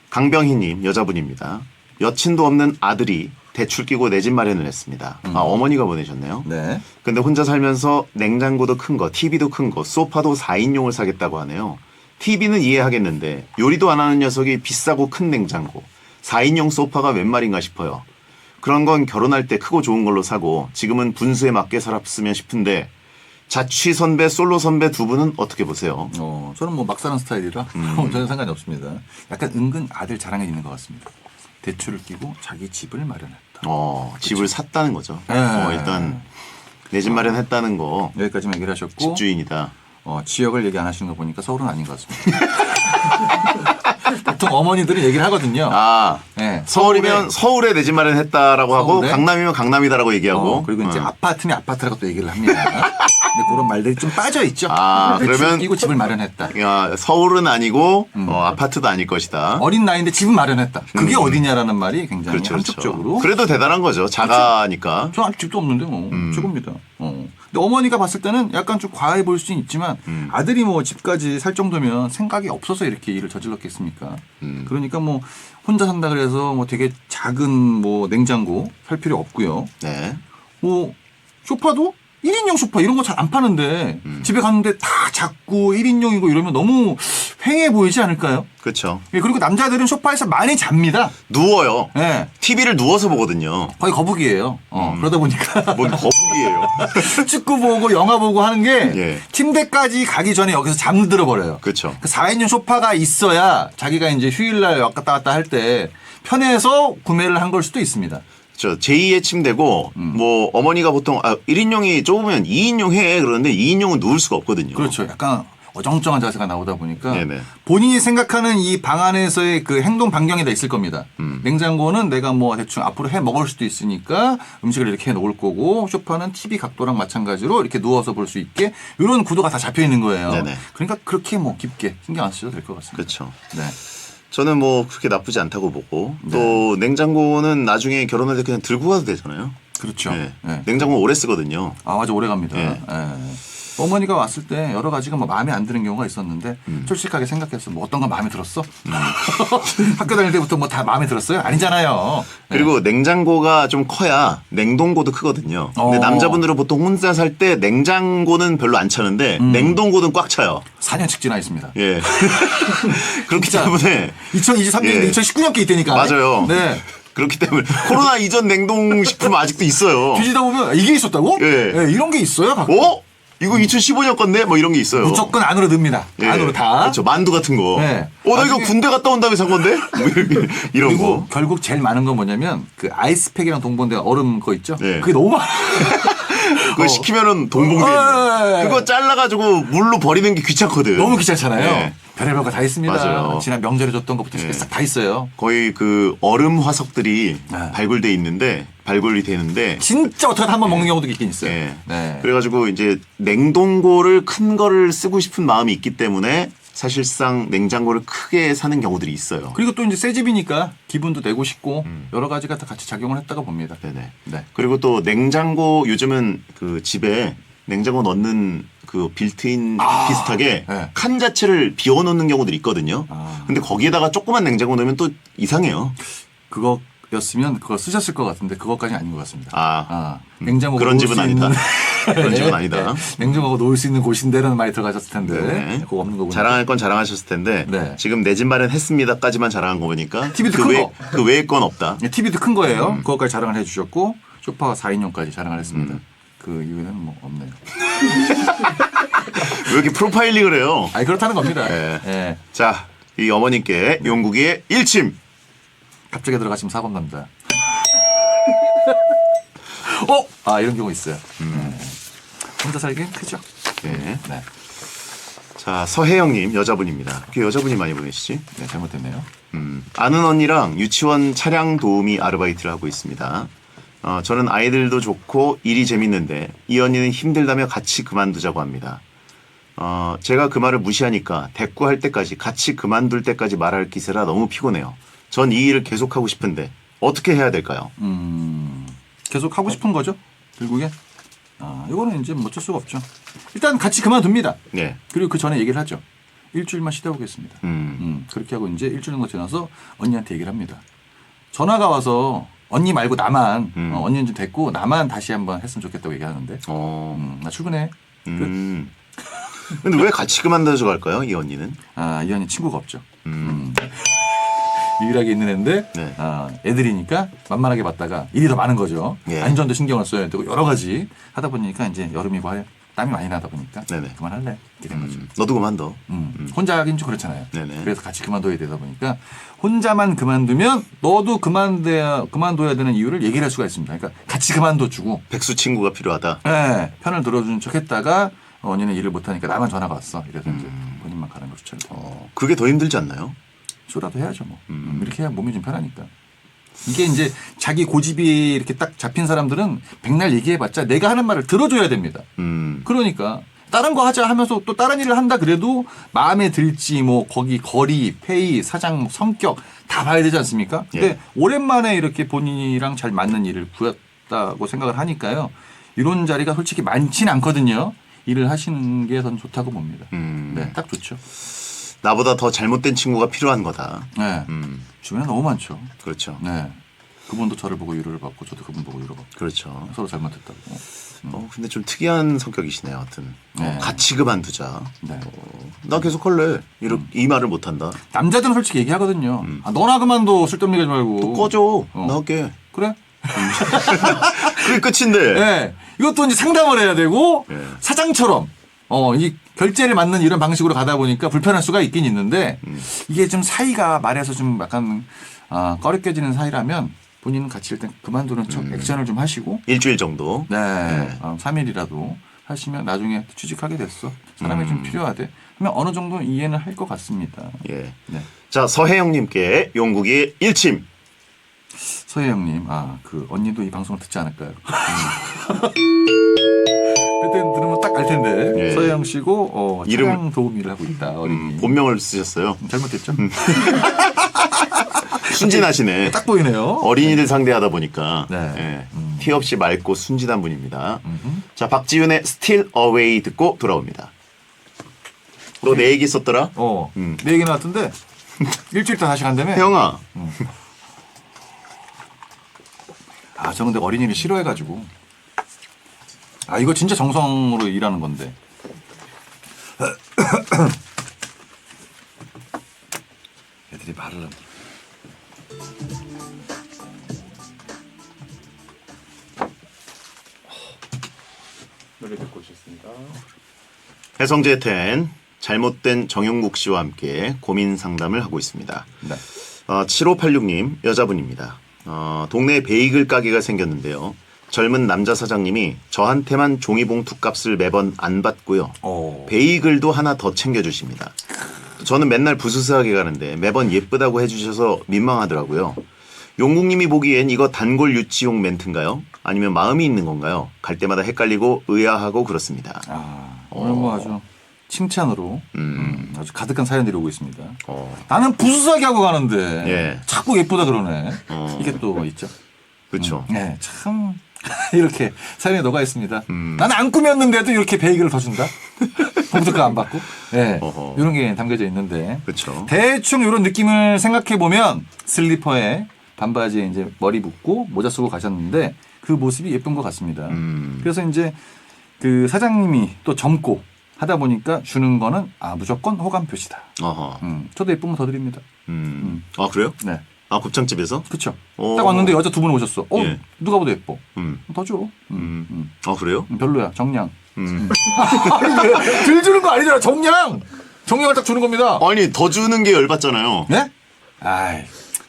강병희님 여자분입니다. 여친도 없는 아들이 대출 끼고 내 집 마련을 했습니다. 어머니가 보내셨네요. 네. 근데 혼자 살면서 냉장고도 큰 거, TV도 큰 거, 소파도 4인용을 사겠다고 하네요. TV는 이해하겠는데 요리도 안 하는 녀석이 비싸고 큰 냉장고, 4인용 소파가 웬 말인가 싶어요. 그런 건 결혼할 때 크고 좋은 걸로 사고 지금은 분수에 맞게 살았으면 싶은데 자취 선배, 솔로 선배 두 분은 어떻게 보세요? 저는 뭐 막 사는 스타일이라 전혀 상관이 없습니다. 약간 은근 아들 자랑에 있는 것 같습니다. 대출을 끼고 자기 집을 마련했다. 집을 샀다는 거죠. 네. 일단 내 집 마련했다는 거. 여기까지만 얘기를 하셨고 집주인이다. 지역을 얘기 안 하시는 거 보니까 서울은 아닌 것 같습니다. 보통 어머니들은 얘기를 하거든요. 네, 서울이면 서울에 내 집 마련했다라고 하고 서울에? 강남이면 강남이다라고 얘기하고 그리고 이제 아파트면 아파트라고 또 얘기를 합니다. 근데 그런 말들이 좀 빠져 있죠. 그러면 끼고 집을 마련했다. 야, 서울은 아니고 아파트도 아닐 것이다. 어린 나이인데 집은 마련했다. 그게 어디냐라는 말이 굉장히 그렇죠, 함축적으로. 그래도 대단한 거죠. 자가니까. 저 아직 집도 없는데 뭐 최고입니다. 근데 어머니가 봤을 때는 약간 좀 과해 보일 수는 있지만 아들이 뭐 집까지 살 정도면 생각이 없어서 이렇게 일을 저질렀겠습니까? 그러니까 뭐 혼자 산다 그래서 뭐 되게 작은 뭐 냉장고 살 필요 없고요. 네. 뭐 소파도 1인용 소파 이런 거 잘 안 파는데 집에 갔는데 다 작고 1인용이고 이러면 너무 횡해 보이지 않을까요? 그렇죠. 예, 그리고 남자들은 소파에서 많이 잡니다. 누워요. 예. TV를 누워서 보거든요. 거의 거북이에요. 그러다 보니까 뭔 거북이에요. 축구 보고 영화 보고 하는 게 예. 침대까지 가기 전에 여기서 잠들어 버려요. 그렇죠. 그 4인용 소파가 있어야 자기가 이제 휴일날 왔다 갔다 할 때 편해서 구매를 한 걸 수도 있습니다. 제2의 침대고 뭐 어머니가 보통 1인용이 좁으면 2인용 해 그러는데 2인용은 누울 수가 없거든요. 그렇죠. 약간 어정쩡한 자세가 나오다 보니까 네네. 본인이 생각하는 이 방 안에서의 그 행동 반경이 다 있을 겁니다. 냉장고는 내가 뭐 대충 앞으로 해 먹을 수도 있으니까 음식을 이렇게 해 놓을 거고 소파는 TV 각도랑 마찬가지로 이렇게 누워서 볼 수 있게 이런 구도가 다 잡혀 있는 거예요. 네네. 그러니까 그렇게 뭐 깊게 신경 안 쓰셔도 될 것 같습니다. 그렇죠. 네. 저는 뭐 그렇게 나쁘지 않다고 보고 또 냉장고는 나중에 결혼할 때 그냥 들고 가도 되잖아요. 그렇죠. 네. 네. 냉장고 오래 쓰거든요. 맞아 오래 갑니다. 네. 예. 어머니가 왔을 때 여러 가지가 뭐 마음에 안 드는 경우가 있었는데 솔직하게 생각했어. 뭐 어떤 건 마음에 들었어? 학교 다닐 때부터 뭐 다 마음에 들었어요? 아니잖아요. 네. 그리고 냉장고가 좀 커야 냉동고도 크거든요. 근데 남자분들은 보통 혼자 살 때 냉장고는 별로 안 차는데 냉동고는 꽉 차요. 4년씩 지나 있습니다. 예. 그렇기 진짜. 때문에 2023년인데 예. 2019년께 있다니까. 맞아요. 네. 그렇기 때문에 코로나 이전 냉동식품 아직도 있어요. 뒤지다 보면 이게 있었다고? 예. 네, 이런 게 있어요. 가끔. 이거 2015년 건데 뭐 이런 게 있어요. 무조건 안으로 넣습니다. 예. 안으로 다. 그렇죠. 만두 같은 거. 네. 나 이거 나중에- 군대 갔다 온 다음에 산 건데? 뭐 이런 그리고 거. 결국 제일 많은 건 뭐냐면 그 아이스팩이랑 동봉대 얼음 거 있죠? 네. 그게 너무 많아. 그거 시키면은 동봉대. 예. 그거 잘라가지고 물로 버리는 게 귀찮거든. 너무 귀찮잖아요. 네. 별의별 거 다 있습니다. 맞아요. 지난 명절에 줬던 것부터 네. 싹 다 있어요. 거의 그 얼음 화석들이 네. 발굴이 되는데. 진짜 어떻게 한번 먹는 경우도 있긴 있어요. 예. 네. 그래가지고 이제 냉동고를 큰 거를 쓰고 싶은 마음이 있기 때문에 사실상 냉장고를 크게 사는 경우들이 있어요. 그리고 또 이제 새 집이니까 기분도 내고 싶고 여러 가지가 다 같이 작용을 했다고 봅니다. 네네. 네. 그리고 또 냉장고 요즘은 그 집에 냉장고 넣는 그 빌트인 비슷하게 네. 칸 자체를 비워놓는 경우들이 있거든요. 근데 거기에다가 조그만 냉장고 넣으면 또 이상해요. 그거였으면 그거 쓰셨을 것 같은데 그것까지 아닌 것 같습니다. 냉장고 그런 집은 아니다. 그런 집은 아니다. 냉장고가 놓을 수 있는 곳인데라는 말이 들어가셨을 텐데 네. 그거 없는 거군요. 자랑할 건 자랑하셨을 텐데 네. 지금 내 집 마련했습니다까지만 자랑한 거 보니까 TV도 그 큰 외, 거. 그 외의 건 없다. TV도 큰 거예요. 그것까지 자랑을 해주셨고 소파가 4인용까지 자랑을 했습니다. 그 이유는 뭐 없네요. 왜 이렇게 프로파일링을 해요? 아니 그렇다는 겁니다. 네. 예. 자, 이 어머님께 용국이의 일침. 갑자기 들어가시면 사고 납니다. 이런 경우 있어요. 네. 혼자 살기엔 크죠. 네. 네. 자, 서혜영님 여자분입니다. 그 여자분이 많이 보내시지? 네, 잘못됐네요. 아는 언니랑 유치원 차량 도우미 아르바이트를 하고 있습니다. 저는 아이들도 좋고 일이 재밌는데 이 언니는 힘들다며 같이 그만두자고 합니다. 제가 그 말을 무시하니까 대꾸할 때까지 같이 그만둘 때까지 말할 기세라 너무 피곤해요. 전 이 일을 계속하고 싶은데 어떻게 해야 될까요? 계속 하고 싶은 거죠? 결국에. 이거는 이제 뭐 어쩔 수가 없죠. 일단 같이 그만둡니다. 네. 그리고 그 전에 얘기를 하죠. 일주일만 쉬다 오겠습니다. 그렇게 하고 이제 일주일 정도 지나서 언니한테 얘기를 합니다. 전화가 와서 언니 말고 나만 언니는 좀 됐고 나만 다시 한번 했으면 좋겠다고 얘기하는데 나 출근해. 근데 왜 같이 그만둬서 갈까요? 이 언니는? 이 언니 친구가 없죠. 유일하게 있는 애인데 네. 애들이니까 만만하게 봤다가 일이 더 많은 거죠. 예. 안전도 신경을 써야 되고 여러 가지 하다 보니까 이제 여름이고 땀이 많이 나다 보니까 네네. 그만할래 이렇게 된 거죠. 너도 그만둬. 혼자 하긴 좀 그렇잖아요. 네네. 그래서 같이 그만둬야 되다 보니까 혼자만 그만두면 너도 그만둬야 되는 이유를 얘기를 할 수가 있습니다. 그러니까 같이 그만둬주고 백수 친구가 필요하다. 네, 편을 들어주는 척했다가 언니는 일을 못하니까 나만 전화가 왔어. 이래서 이제 본인만 가는 걸 추천을. 그게 더 힘들지 않나요? 쇼라도 해야죠 뭐. 이렇게 해야 몸이 좀 편하니까. 이게 이제 자기 고집이 이렇게 딱 잡힌 사람들은 백날 얘기해봤자 내가 하는 말을 들어줘야 됩니다. 그러니까 다른 거 하자 하면서 또 다른 일을 한다 그래도 마음에 들지 뭐 거기 거리, 페이, 사장 뭐 성격 다 봐야 되지 않습니까? 근데 예. 오랜만에 이렇게 본인이랑 잘 맞는 일을 구했다고 생각을 하니까요. 이런 자리가 솔직히 많지는 않거든요. 일을 하시는 게 더 좋다고 봅니다. 네, 딱 좋죠. 나보다 더 잘못된 친구가 필요한 거다. 네. 주변에 너무 많죠. 그렇죠. 네. 그분도 저를 보고 위로를 받고 저도 그분 보고 위로 받고 그렇죠. 서로 잘못했다고. 근데 좀 특이한 성격이시네요. 하여튼 네. 같이 그만두자. 네. 나 계속 할래. 이 말을 못 한다. 남자들은 솔직히 얘기하거든요. 너나 그만둬 쓸데없는 얘기 하지 말고. 또 꺼줘. 나 할게. 그래? 그게 끝인데. 네. 이것도 이제 상담을 해야 되고 네. 사장처럼 이 결제를 맞는 이런 방식으로 가다 보니까 불편할 수가 있긴 있는데 이게 좀 사이가 말해서 좀 약간 꺼리껴지는 사이라면 본인은 같이 일단 그만두는 척 액션을 좀 하시고 일주일 정도. 네. 3일이라도 하시면 나중에 취직하게 됐어. 사람이 좀 필요하대. 하면 어느 정도 이해는 할 것 같습니다. 예. 네. 자, 서혜영님께 용국이 일침. 서혜영님, 그 언니도 이 방송을 듣지 않을까요? 그때 들으면 딱 알 텐데. 예. 서혜영 씨고 이름- 차량 도우미를 하고 있다. 어린이. 본명을 쓰셨어요. 잘못했죠? 순진하시네. 딱 보이네요. 어린이들 상대하다 보니까 네. 예. 티 없이 맑고 순진한 분입니다. 자, 박지윤의 Still Away 듣고 돌아옵니다. 너 내 얘기 썼더라? 내 얘기 나왔던데 일주일 동안 다시 간다며? 혜영아. 저는 근데 어린이를 싫어해가지고. 이거 진짜 정성으로 일하는 건데. 애들이 말을 안 노래 듣고 오셨습니다. 해성제 10 잘못된 정용국 씨와 함께 고민 상담을 하고 있습니다. 네. 7586님 여자분입니다. 동네에 베이글 가게가 생겼는데요. 젊은 남자 사장님이 저한테만 종이봉투 값을 매번 안 받고요. 베이글도 하나 더 챙겨주십니다. 저는 맨날 부스스하게 가는데 매번 예쁘다고 해주셔서 민망하더라고요. 용국님이 보기엔 이거 단골 유치용 멘트인가요? 아니면 마음이 있는 건가요? 갈 때마다 헷갈리고 의아하고 그렇습니다. 오늘 뭐 아주 칭찬으로 아주 가득한 사연들이 오고 있습니다. 어. 나는 부수사기 하고 가는데 예. 자꾸 예쁘다 그러네. 이게 또 있죠. 그렇죠. 네, 참 이렇게 사연이 녹아 있습니다. 나는 안 꾸몄는데도 이렇게 베이글을 더 준다. 봉투값 안 받고. 네, 어허. 이런 게 담겨져 있는데 그렇죠. 대충 이런 느낌을 생각해 보면 슬리퍼에 반바지에 이제 머리 묶고 모자 쓰고 가셨는데 그 모습이 예쁜 것 같습니다. 그래서 이제 그 사장님이 또 젊고 하다 보니까 주는 거는 무조건 호감 표시다. 어허. 저도 예쁜 거 더 드립니다. 아 그래요? 네. 곱창집에서? 그쵸. 어. 딱 왔는데 여자 두 분 오셨어. 예. 누가 봐도 예뻐. 음. 더 줘. 아 그래요? 별로야. 정량. 들 주는 거 아니잖아. 정량. 정량을 딱 주는 겁니다. 아니 더 주는 게 열받잖아요. 네? 아이,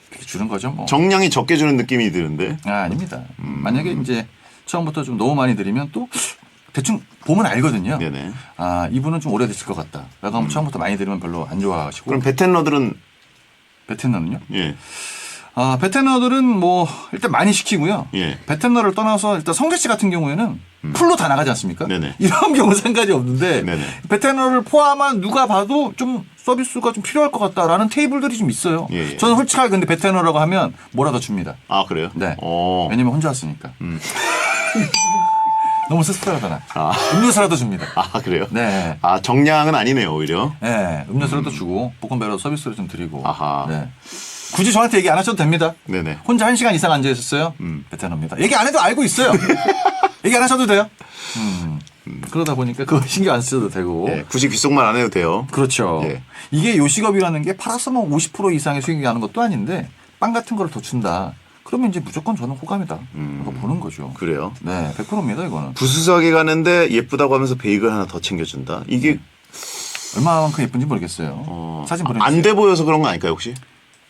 그렇게 주는 거죠 뭐. 정량이 적게 주는 느낌이 드는데. 아닙니다. 만약에 이제 처음부터 좀 너무 많이 드리면 또 대충 보면 알거든요. 네네. 아 이분은 좀 오래됐을 것 같다. 라고 하면 처음부터 많이 들으면 별로 안 좋아하시고. 그럼 베테너들은 베테너는요? 예. 아 베테너들은 뭐 일단 많이 시키고요. 예. 베테너를 떠나서 일단 성재 씨 같은 경우에는 풀로 다 나가지 않습니까? 네네. 이런 경우 상관이 없는데 네네. 베테너를 포함한 누가 봐도 좀 서비스가 좀 필요할 것 같다라는 테이블들이 좀 있어요. 예, 예. 저는 솔직하게 근데 베테너라고 하면 뭐라도 줍니다. 아 그래요? 네. 어. 왜냐면 혼자 왔으니까. 너무 씁쓸하잖아. 아. 음료수라도 줍니다. 아 그래요? 네. 아 정량은 아니네요 오히려. 네. 음료수라도 주고 볶음배라도 서비스를 좀 드리고. 아하. 네. 굳이 저한테 얘기 안 하셔도 됩니다. 네네. 혼자 1시간 이상 앉아 있었어요. 베테너입니다. 얘기 안 해도 알고 있어요. 얘기 안 하셔도 돼요. 그러다 보니까 그거 신경 안 쓰셔도 되고. 예, 굳이 귓속말 안 해도 돼요. 그렇죠. 예. 이게 요식업이라는 게 팔아서 뭐 50% 이상의 수익이 나는 것도 아닌데 빵 같은 걸 더 준다. 그러면 이제 무조건 저는 호감이다. 그거 보는 거죠. 그래요. 네, 100%입니다 이거는. 부수석에 가는데 예쁘다고 하면서 베이글 하나 더 챙겨준다. 이게 얼마만큼 예쁜지 모르겠어요. 사진 보내주세요. 안 돼 보여서 그런 거 아닐까요 혹시?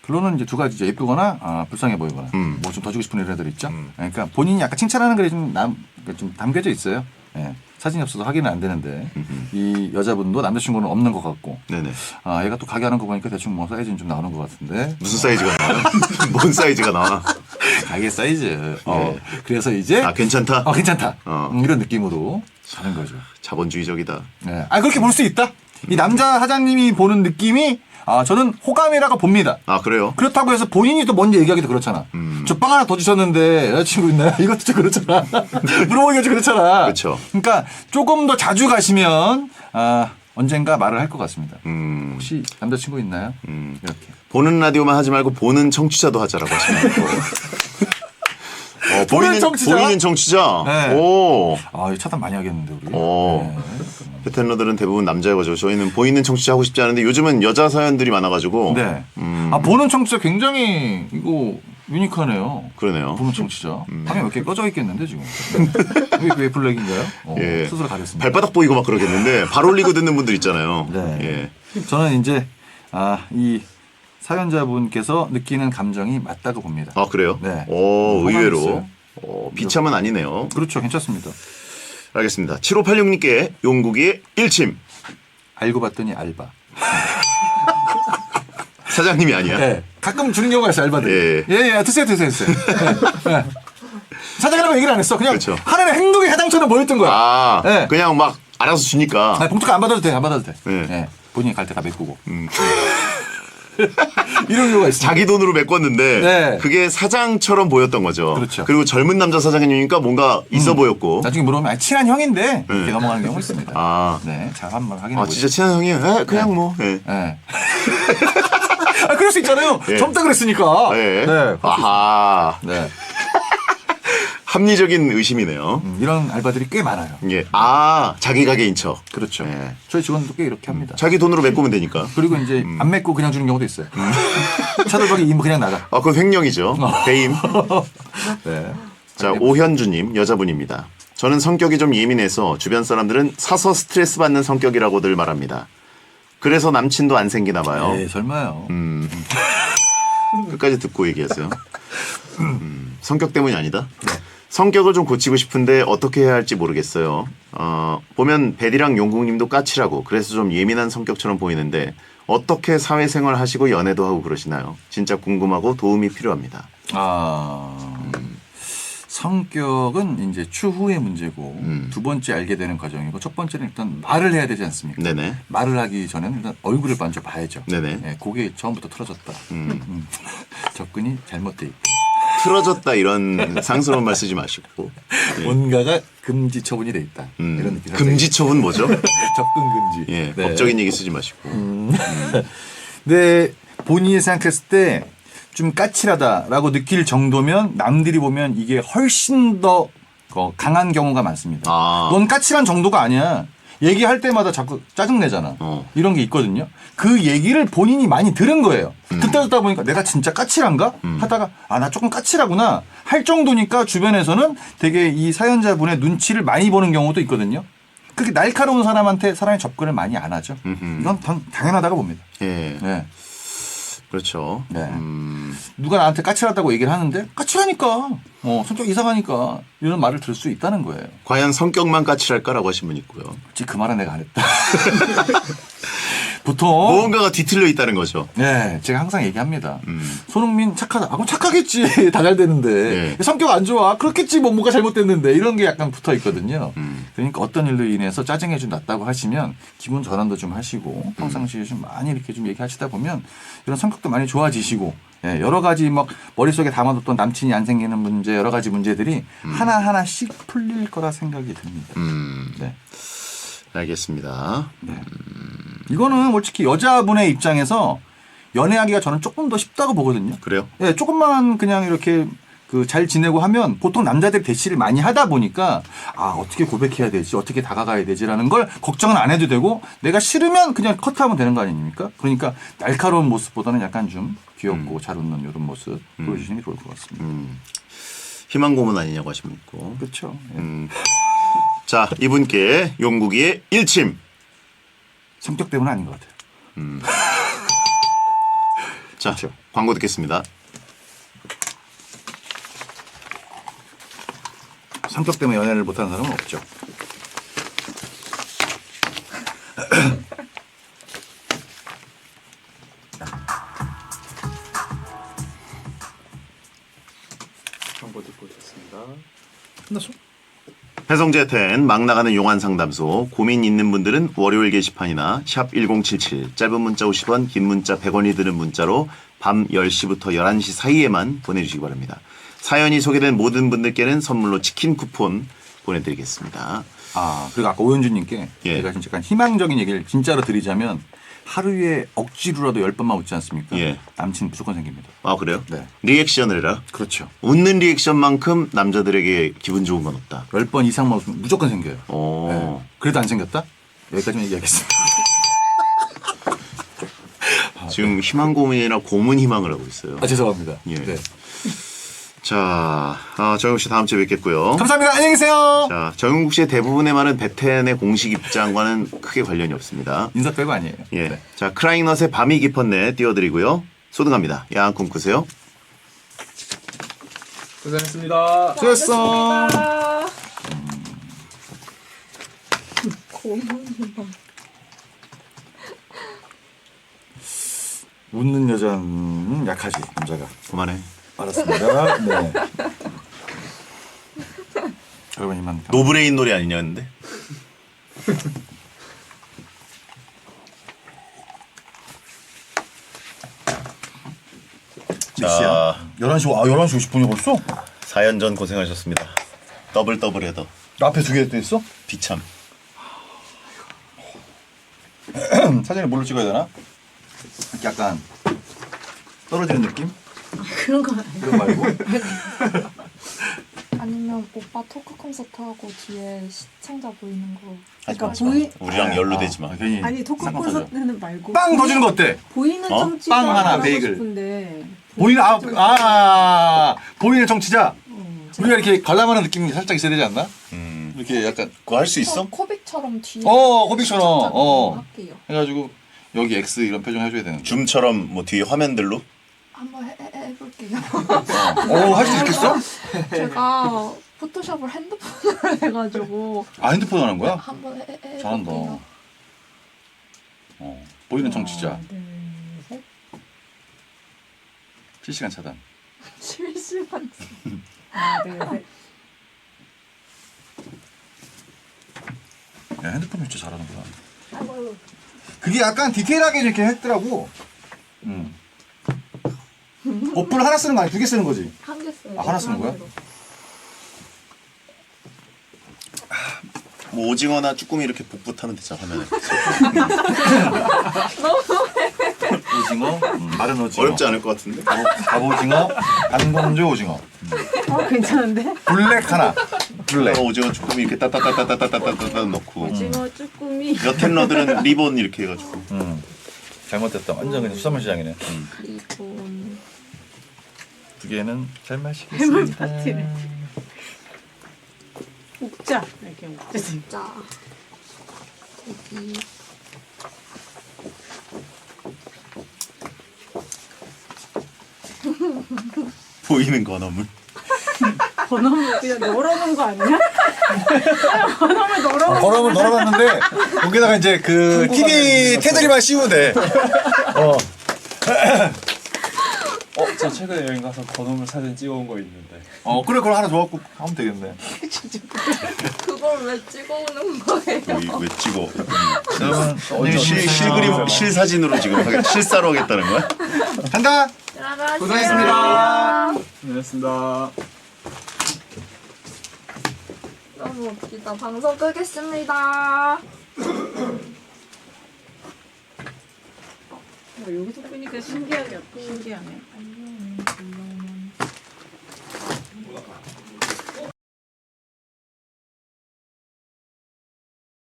결론은 이제 두 가지죠. 예쁘거나 불쌍해 보이거나 뭐 좀 더 주고 싶은 이런 애들 있죠. 그러니까 본인이 약간 칭찬하는 글이 좀 담겨져 있어요. 예. 사진이 없어서 확인은 안 되는데 이 여자분도 남자친구는 없는 것 같고 네네. 아 얘가 또 가게 하는 거 보니까 대충 뭐 사이즈는 좀 나오는 것 같은데 무슨 사이즈가 나와요? 뭔 사이즈가 나와? 가게 사이즈. 그래서 이제 아 괜찮다. 괜찮다. 어. 이런 느낌으로 사는 거죠. 자본주의적이다. 네. 아 그렇게 볼 수 있다. 이 남자 사장님이 보는 느낌이 저는 호감이라고 봅니다. 아 그래요? 그렇다고 해서 본인이 또 먼저 얘기하기도 그렇잖아. 저 빵 하나 더 주셨는데 여자친구 있나요? 이것도 좀 그렇잖아. 물어보기가 좀 그렇잖아. 그렇죠. 그러니까 조금 더 자주 가시면 언젠가 말을 할 것 같습니다. 혹시 남자친구 있나요? 이렇게. 보는 라디오만 하지 말고 보는 청취자도 하자라고 하시면 보는 청취자? 보이는 청취자. 네. 오. 이거 차단 많이 하겠는데 우리. 오. 네. 베테너들은 대부분 남자여가지고 저희는 보이는 청취자 하고 싶지 않은데 요즘은 여자 사연들이 많아가지고. 네. 보는 청취자 굉장히 이거 유니크하네요. 그러네요. 보는 청취자. 화면 몇 개 꺼져 있겠는데 지금. 왜 블랙인가요? 예. 스스로 가렸습니다. 발바닥 보이고 막 그러겠는데 발 올리고 듣는 분들 있잖아요. 네. 예. 저는 이제 이 사연자분께서 느끼는 감정이 맞다고 봅니다. 아 그래요? 네. 오 호감이 의외로. 있어요? 비참은 아니네요. 그렇죠. 괜찮습니다. 알겠습니다. 7586님께 용국이의 일침. 알고 봤더니 알바. 사장님이 아니야. 네. 가끔 주는 경우가 있어요. 알바들. 예. 드세요. 네. 사장이라고 얘기를 안 했어. 그냥 그렇죠. 하는 행동이 해당처럼 보였던 거야. 아 네. 그냥 막 알아서 주니까. 봉투가 안 받아도 돼. 안 받아도 돼. 네. 네. 본인이 갈 때 다 메꾸고. 이런 경우가 있어요. 자기 돈으로 메꿨는데 네. 그게 사장처럼 보였던 거죠. 그렇죠. 그리고 젊은 남자 사장이니까 뭔가 있어 보였고. 나중에 물어보면 친한 형인데 이렇게 넘어가는 경우 있습니다. 아. 네, 잘 한번 확인해 아 보시죠. 진짜 친한 형이에요? 그냥 뭐. 예. 네. 그럴 수 있잖아요. 예. 젊다 그랬으니까. 예. 네. 아하. 네. 합리적인 의심이네요. 이런 알바들이 꽤 많아요. 예. 아 자기 가게인 척. 그렇죠. 예. 저희 직원도 꽤 이렇게 합니다. 자기 돈으로 메꾸면 되니까. 그리고 이제 안 맺고 그냥 주는 경우도 있어요. 차돌박이 임무 그냥 나가. 아 그건 횡령이죠. 배임. 네. 자 오현주님 여자분입니다. 저는 성격이 좀 예민해서 주변 사람들은 사서 스트레스 받는 성격이라고들 말합니다. 그래서 남친도 안 생기나 봐요. 네, 설마요. 끝까지 듣고 얘기하세요. 성격 때문이 아니다. 성격을 좀 고치고 싶은데 어떻게 해야 할지 모르겠어요. 보면 베디랑 용국님도 까칠하고 그래서 좀 예민한 성격처럼 보이는데 어떻게 사회생활 하시고 연애도 하고 그러시나요? 진짜 궁금하고 도움이 필요합니다. 성격은 이제 추후의 문제고 두 번째 알게 되는 과정이고 첫 번째는 일단 말을 해야 되지 않습니까? 네네. 말을 하기 전에는 일단 얼굴을 먼저 봐야죠. 네네. 네, 그게 처음부터 틀어졌다. 접근이 잘못돼 있다. 틀어졌다 이런 상스러운 말 쓰지 마시고. 예. 뭔가가 금지 처분이 돼 있다. 이런 느낌. 금지처분 뭐죠? 접근 금지. 예, 네. 법적인 얘기 쓰지 마시고. 네, 본인이 생각했을 때 좀 까칠하다라고 느낄 정도면 남들이 보면 이게 훨씬 더 강한 경우가 많습니다. 넌 까칠한 정도가 아니야. 얘기할 때마다 자꾸 짜증내잖아. 이런 게 있거든요. 그 얘기를 본인이 많이 들은 거예요. 듣다 보니까 내가 진짜 까칠한가? 하다가 나 조금 까칠하구나 할 정도니까 주변에서는 되게 이 사연자분의 눈치를 많이 보는 경우도 있거든요. 그렇게 날카로운 사람한테 사람이 접근을 많이 안 하죠. 이건 당연하다고 봅니다. 예. 네. 그렇죠. 네. 누가 나한테 까칠하다고 얘기를 하는데 까칠하니까 성격 이상하니까 이런 말을 들을 수 있다는 거예요. 과연 성격만 까칠할까라고 하신 분 있고요. 그치, 그 말은 내가 안 했다. 보통 무언가가 뒤틀려 있다는 거죠. 네, 제가 항상 얘기합니다. 손흥민 착하다. 아, 그럼 착하겠지. 다 잘 되는데. 네. 성격 안 좋아. 그렇겠지. 뭔가 잘못됐는데. 이런 게 약간 붙어 있거든요. 그러니까 어떤 일로 인해서 짜증이 좀 났다고 하시면 기분 전환도 좀 하시고 평상시에 좀 많이 이렇게 좀 얘기하시다 보면 이런 성격도 많이 좋아지시고 예, 여러 가지 막 머릿속에 담아뒀던 남친이 안 생기는 문제 여러 가지 문제들이 하나하나씩 풀릴 거라 생각이 듭니다. 네. 알겠습니다. 이거는 솔직히 여자분의 입장에서 연애하기가 저는 조금 더 쉽다고 보거든요. 그래요? 예, 조금만 그냥 이렇게 그 잘 지내고 하면 보통 남자들이 대시를 많이 하다 보니까 아, 어떻게 고백해야 되지? 어떻게 다가가야 되지라는 걸 걱정은 안 해도 되고 내가 싫으면 그냥 컷하면 되는 거 아닙니까? 그러니까 날카로운 모습보다는 약간 좀 귀엽고 잘 웃는 이런 모습 보여주시는 게 좋을 것 같습니다. 희망 고문 아니냐고 하신 분 있고. 그렇죠. 예. 자, 이분께 용국이의 일침. 성격 때문은 아닌 것 같아요. 자, 광고 듣겠습니다. 성격 때문에 연애를 못하는 사람은 없죠. 광고 듣고 오셨습니다. 끝났어? 배성재 텐 막 나가는 용한 상담소 고민 있는 분들은 월요일 게시판이나 샵 1077 짧은 문자 50원 긴 문자 100원이 드는 문자로 밤 10시부터 11시 사이에만 보내주시기 바랍니다. 사연이 소개된 모든 분들께는 선물로 치킨 쿠폰 보내드리겠습니다. 아, 그리고 아까 오현주님께 예. 제가 진짜 약간 희망적인 얘기를 진짜로 드리자면 하루에 억지로라도 10번만 웃지 않습니까? 예. 남친 무조건 생깁니다. 아 그래요? 네. 리액션을 해라. 그렇죠. 웃는 리액션만큼 남자들에게 기분 좋은 건 없다. 10번 이상만 웃으면 무조건 생겨요. 오. 네. 그래도 안 생겼다? 여기까지만 얘기하겠습니다. 지금 희망 고문이나 고문 희망을 하고 있어요. 아, 죄송합니다. 예. 네. 자, 정국 씨 다음 주에 뵙겠고요. 감사합니다. 안녕히 계세요. 자, 정국 씨의 대부분의 말은 베텐의 공식 입장과는 크게 관련이 없습니다. 인사 빼고 아니에요. 예. 네. 자, 크라잉넛의 밤이 깊었네 띄워드리고요. 소등합니다. 야한 꿈 꾸세요. 고생했습니다. 수고했어. 고문이만. 웃는 여자는 약하지, 남자가. 그만해. 알았습니다. 네. 여러분 이만. 노브레인 노래 아니냐는데? 몇 시야? 11시, 11시 50분이 벌써? 4년 전 고생하셨습니다. 더블 헤더. 앞에 두 개 또 있어? 비참. 사진에 뭘로 찍어야 되나? 이렇게 약간 떨어지는 느낌? 그런 거 아니야. 이거 말고? 아니면 오빠 토크 콘서트 하고 뒤에 시청자 보이는 거. 그러니까 보이 우리랑 연루되지 마. 괜히 아니 토크 쌍꺼 터져. 콘서트는 말고 빵 터지는 거 어때? 보이는 어? 청취자 빵 하나, 하고 베이글. 싶은데 보이는 보이는 정치자. 우리가 이렇게 관람하는 느낌이 살짝 있어야 되지 않나? 이렇게 약간 그거 할 수 있어? 코빅처럼 뒤에. 코빅처럼 할게요. 해가지고 여기 X 이런 표정 해줘야 되는데. 줌처럼 뭐 뒤에 화면들로? 한번 해볼게요. 할 수 있겠어? 제가 포토샵을 핸드폰으로 해가지고 핸드폰 하는 거야? 한번 해볼게요. 잘한다. 보이는 정치자. 실시간 차단. 실시간. 하나 둘 셋. 야, 핸드폰 진짜 잘하는구나. 그게 약간 디테일하게 이렇게 했더라고. 어플 하나 쓰는 거 아니야? 두 개 쓰는 거지? 한 개 써요. 하나 쓰는 거야? 뭐 오징어나 쭈꾸미 이렇게 북붙하면 되잖아 화면에. 오징어, 마른 오징어. 어렵지 않을 것 같은데? 갑오징어, 안건조 오징어. 괜찮은데? 블랙 하나. 블랙. 오징어 쭈꾸미 이렇게 따따따따따따따따따 넣고. 오징어 쭈꾸미. 여텐러들은 리본 이렇게 해가지고. 잘못됐다. 완전 그냥 수산물 시장이네. 리본. 두 개는 잘 마시겠습니다. 파티래. 옥자 이렇게 옥자. 진짜. 여기. 보이는 건어물. 건어물 그냥 널어놓은 거 아니야? 그냥 건어물 널어놓은 걸음을 널어놨는데 여기다가 이제 그 TV 테두리만 씌우면 돼. 저 최근에 여행 가서 건어물 사진 찍어온 거 있는데. 그래 그걸 하나 줘갖고 하면 되겠네. 그걸 왜 찍어오는 거예요? 왜 찍어? 여러분 실그림 실사진으로 지금 실사로 하겠다는 거야? 간다. 들어가세요. 고생했습니다. 안녕하습니다. 너무 웃기다. 방송 끄겠습니다. 여기서 보니까 신기하네.